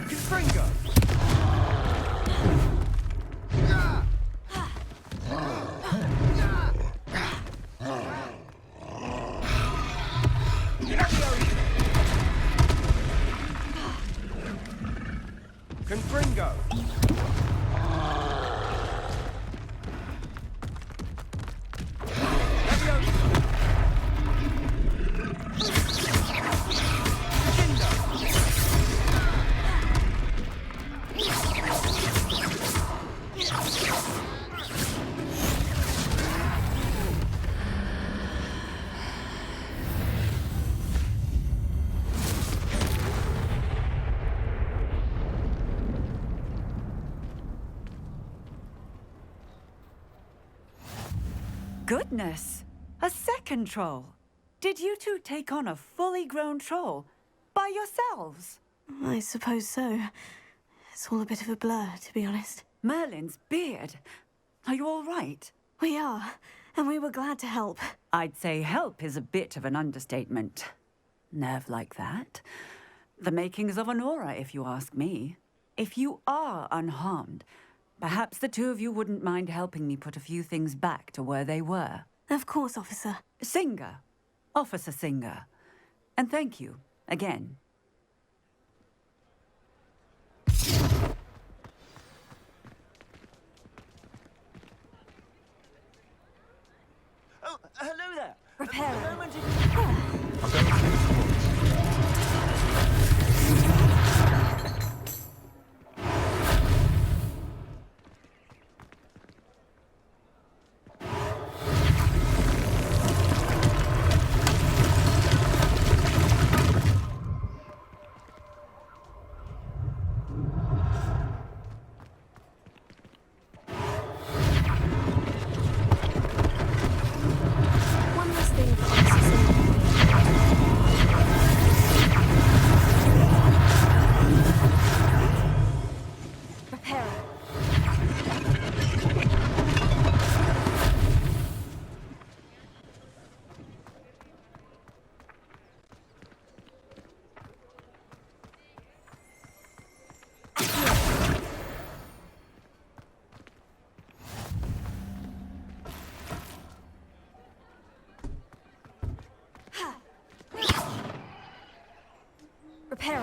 Confringo! Levioso! Goodness! A second troll! Did you two take on a fully grown troll by yourselves? I suppose so. It's all a bit of a blur, to be honest. Merlin's beard. Are you all right? We are, and we were glad to help. I'd say help is a bit of an understatement. Nerve like that. The makings of an aura, if you ask me. If you are unharmed, perhaps the two of you wouldn't mind helping me put a few things back to where they were. Of course, officer. Singer. Officer Singer. And thank you, again. Oh, hello there. Repair. The moment One last thing for Officer Singer. Repair. Repair.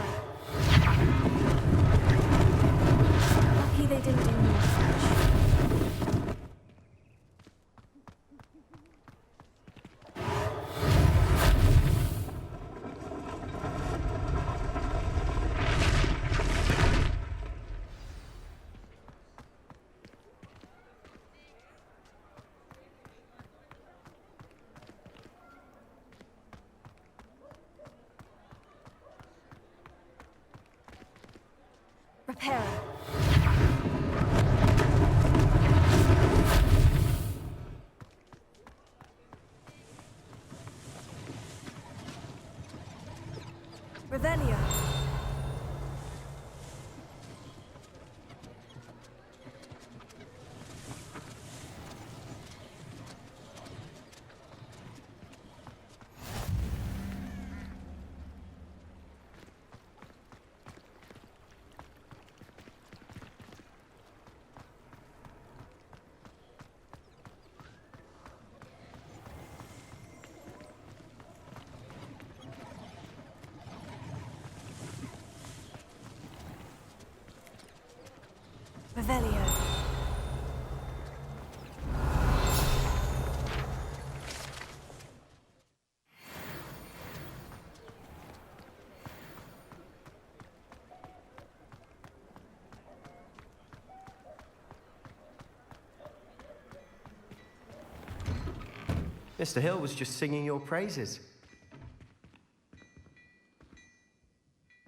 Lucky they didn't do more damage. Repair. Revelio. Revelio. Mr. Hill was just singing your praises.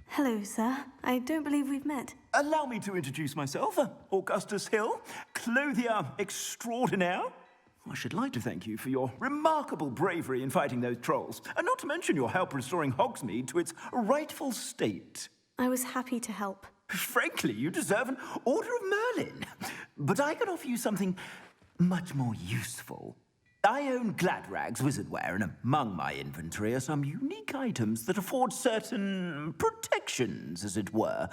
Hello, sir. I don't believe we've met. Allow me to introduce myself, Augustus Hill, clothier extraordinaire. I should like to thank you for your remarkable bravery in fighting those trolls, and not to mention your help restoring Hogsmeade to its rightful state. I was happy to help. Frankly, you deserve an Order of Merlin. But I can offer you something much more useful. I own Gladrag's wizardware, and among my inventory are some unique items that afford certain protections, as it were.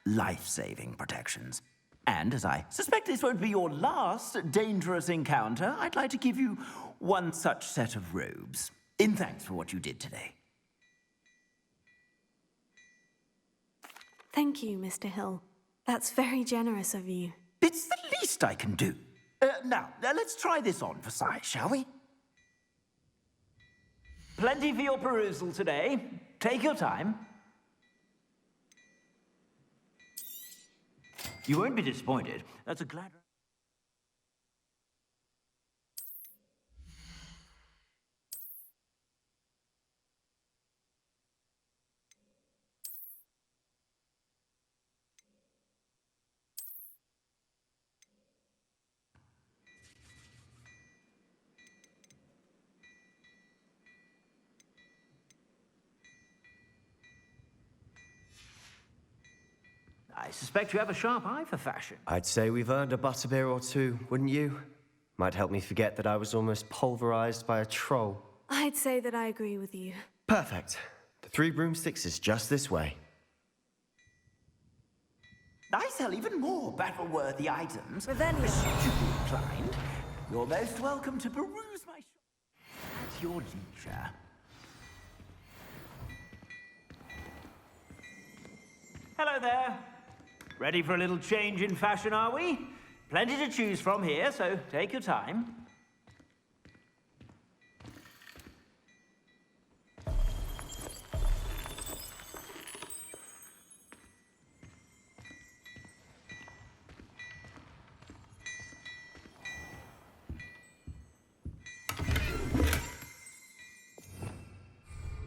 Life-saving protections. And as I suspect this won't be your last dangerous encounter, I'd like to give you one such set of robes, in thanks for what you did today. Thank you, Mr. Hill. That's very generous of you. It's the least I can do. Now, let's try this on for size, shall we? Plenty for your perusal today. Take your time. You won't be disappointed. That's a glad... suspect you have a sharp eye for fashion. I'd say we've earned a butterbeer or two, wouldn't you? Might help me forget that I was almost pulverized by a troll. I'd say that I agree with you. Perfect. The 3 broomsticks is just this way. I sell even more battle-worthy items. Revelio. Should you be inclined, you're most welcome to peruse my shop at your leisure. Hello there. Ready for a little change in fashion, are we? Plenty to choose from here, so take your time.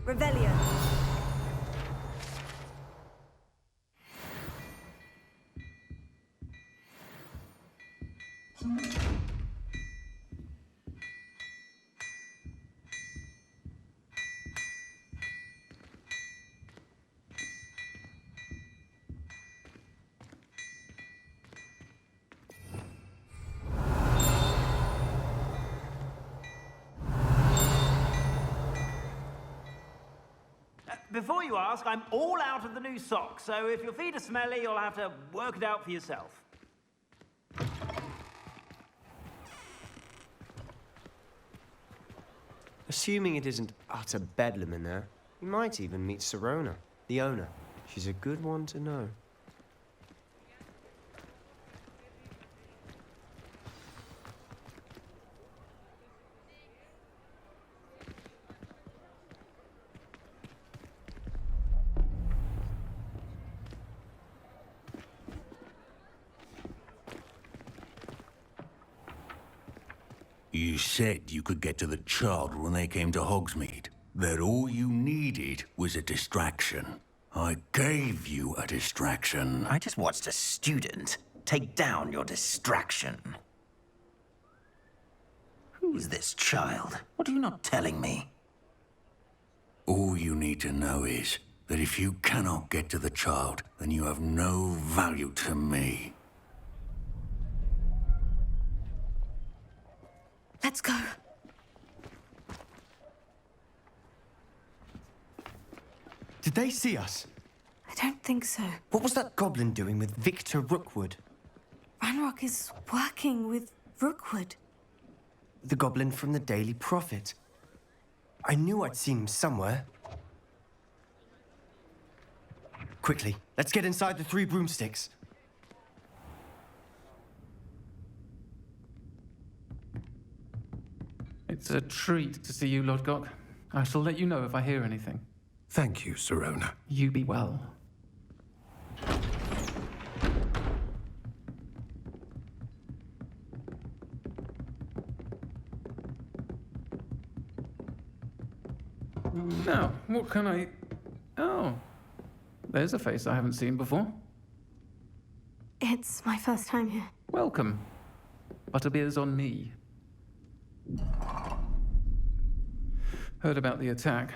Revelio. Before you ask, I'm all out of the new socks, so if your feet are smelly, you'll have to work it out for yourself. Assuming it isn't utter bedlam in there, you might even meet Sirona, the owner. She's a good one to know. You said you could get to the child when they came to Hogsmeade. That all you needed was a distraction. I gave you a distraction. I just watched a student take down your distraction. Who's this child? What are you not telling me? All you need to know is that if you cannot get to the child, then you have no value to me. Let's go. Did they see us? I don't think so. What was that goblin doing with Victor Rookwood? Ranrock is working with Rookwood. The goblin from the Daily Prophet. I knew I'd seen him somewhere. Quickly, let's get inside the 3 broomsticks. It's a treat to see you, Lodgok. I shall let you know if I hear anything. Thank you, Sirona. You be well. Now, what can I... Oh, there's a face I haven't seen before. It's my first time here. Welcome. Butterbeer's on me. Heard about the attack.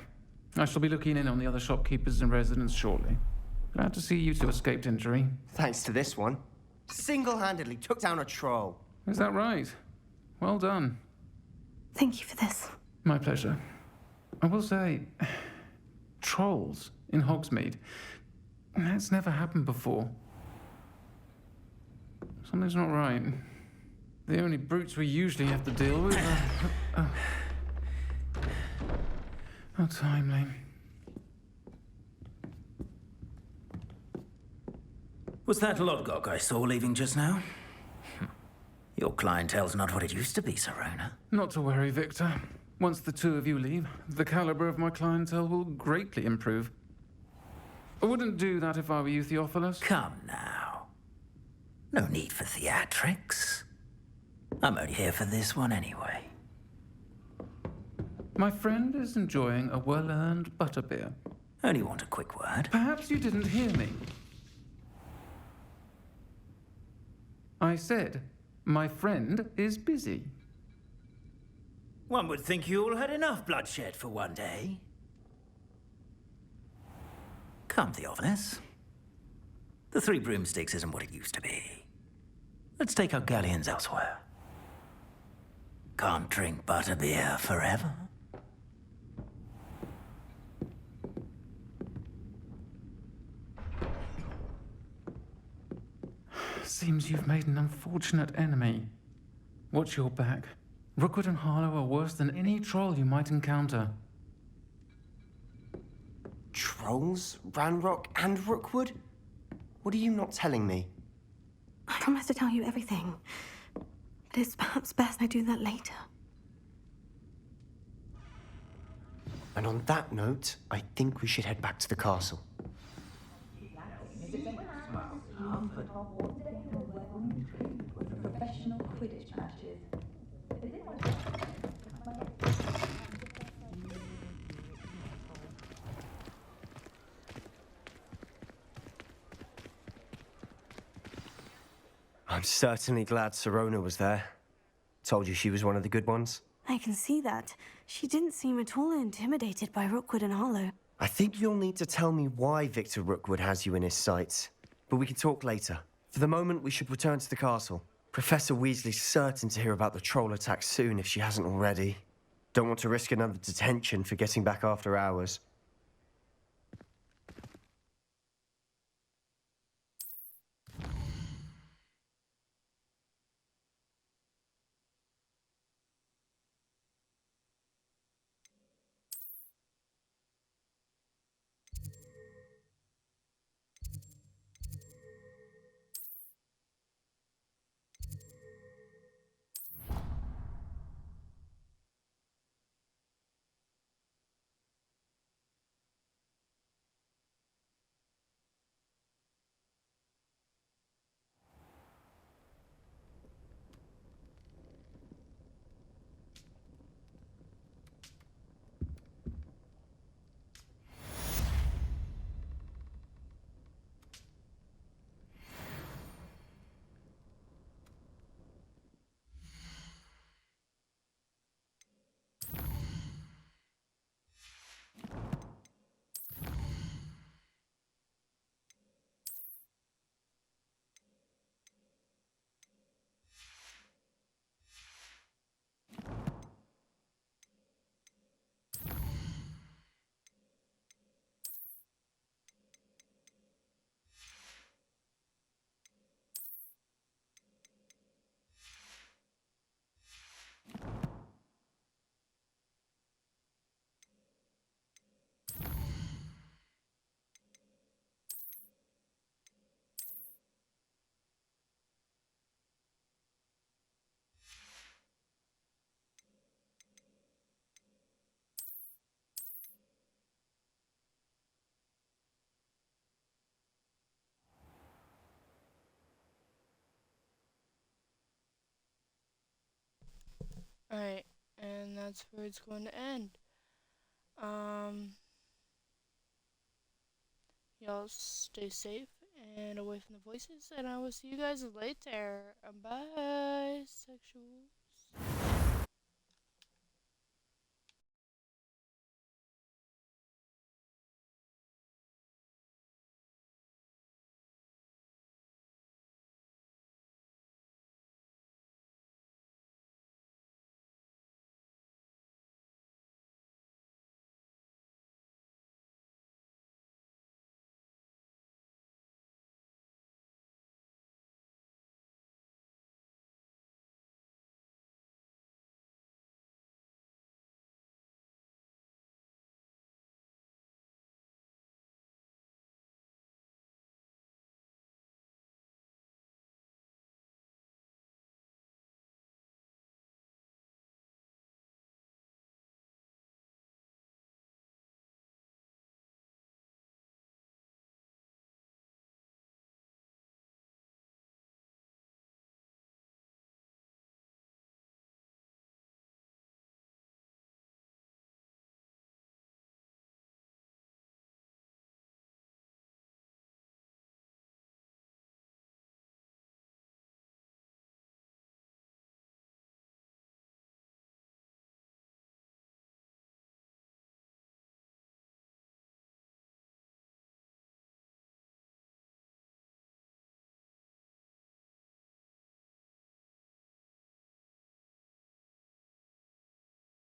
I shall be looking in on the other shopkeepers and residents shortly. Glad to see you two escaped injury. Thanks to this one. Single-handedly took down a troll. Is that right? Well done. Thank you for this. My pleasure. I will say, trolls in Hogsmeade. That's never happened before. Something's not right. The only brutes we usually have to deal with are... How timely. Was that Lodgok I saw leaving just now? Your clientele's not what it used to be, Sirona. Not to worry, Victor. Once the 2 of you leave, the caliber of my clientele will greatly improve. I wouldn't do that if I were you, Theophilus. Come now. No need for theatrics. I'm only here for this one anyway. My friend is enjoying a well-earned butterbeer. Only want a quick word. Perhaps you didn't hear me. I said, my friend is busy. One would think you all had enough bloodshed for one day. Come, Theophilus. The Three Broomsticks isn't what it used to be. Let's take our galleons elsewhere. Can't drink butterbeer forever. Seems you've made an unfortunate enemy. Watch your back. Rookwood and Harlow are worse than any troll you might encounter. Trolls? Ranrock and Rookwood? What are you not telling me? I promise to tell you everything, but it's perhaps best I do that later. And on that note, I think we should head back to the castle. Professional Quidditch matches. I'm certainly glad Sirona was there. Told you she was one of the good ones. I can see that. She didn't seem at all intimidated by Rookwood and Harlow. I think you'll need to tell me why Victor Rookwood has you in his sights. But we can talk later. For the moment, we should return to the castle. Professor Weasley's certain to hear about the troll attack soon if she hasn't already. Don't want to risk another detention for getting back after hours. Alright, and that's where it's going to end. Y'all stay safe and away from the voices, and I will see you guys later. Bye, sexuals.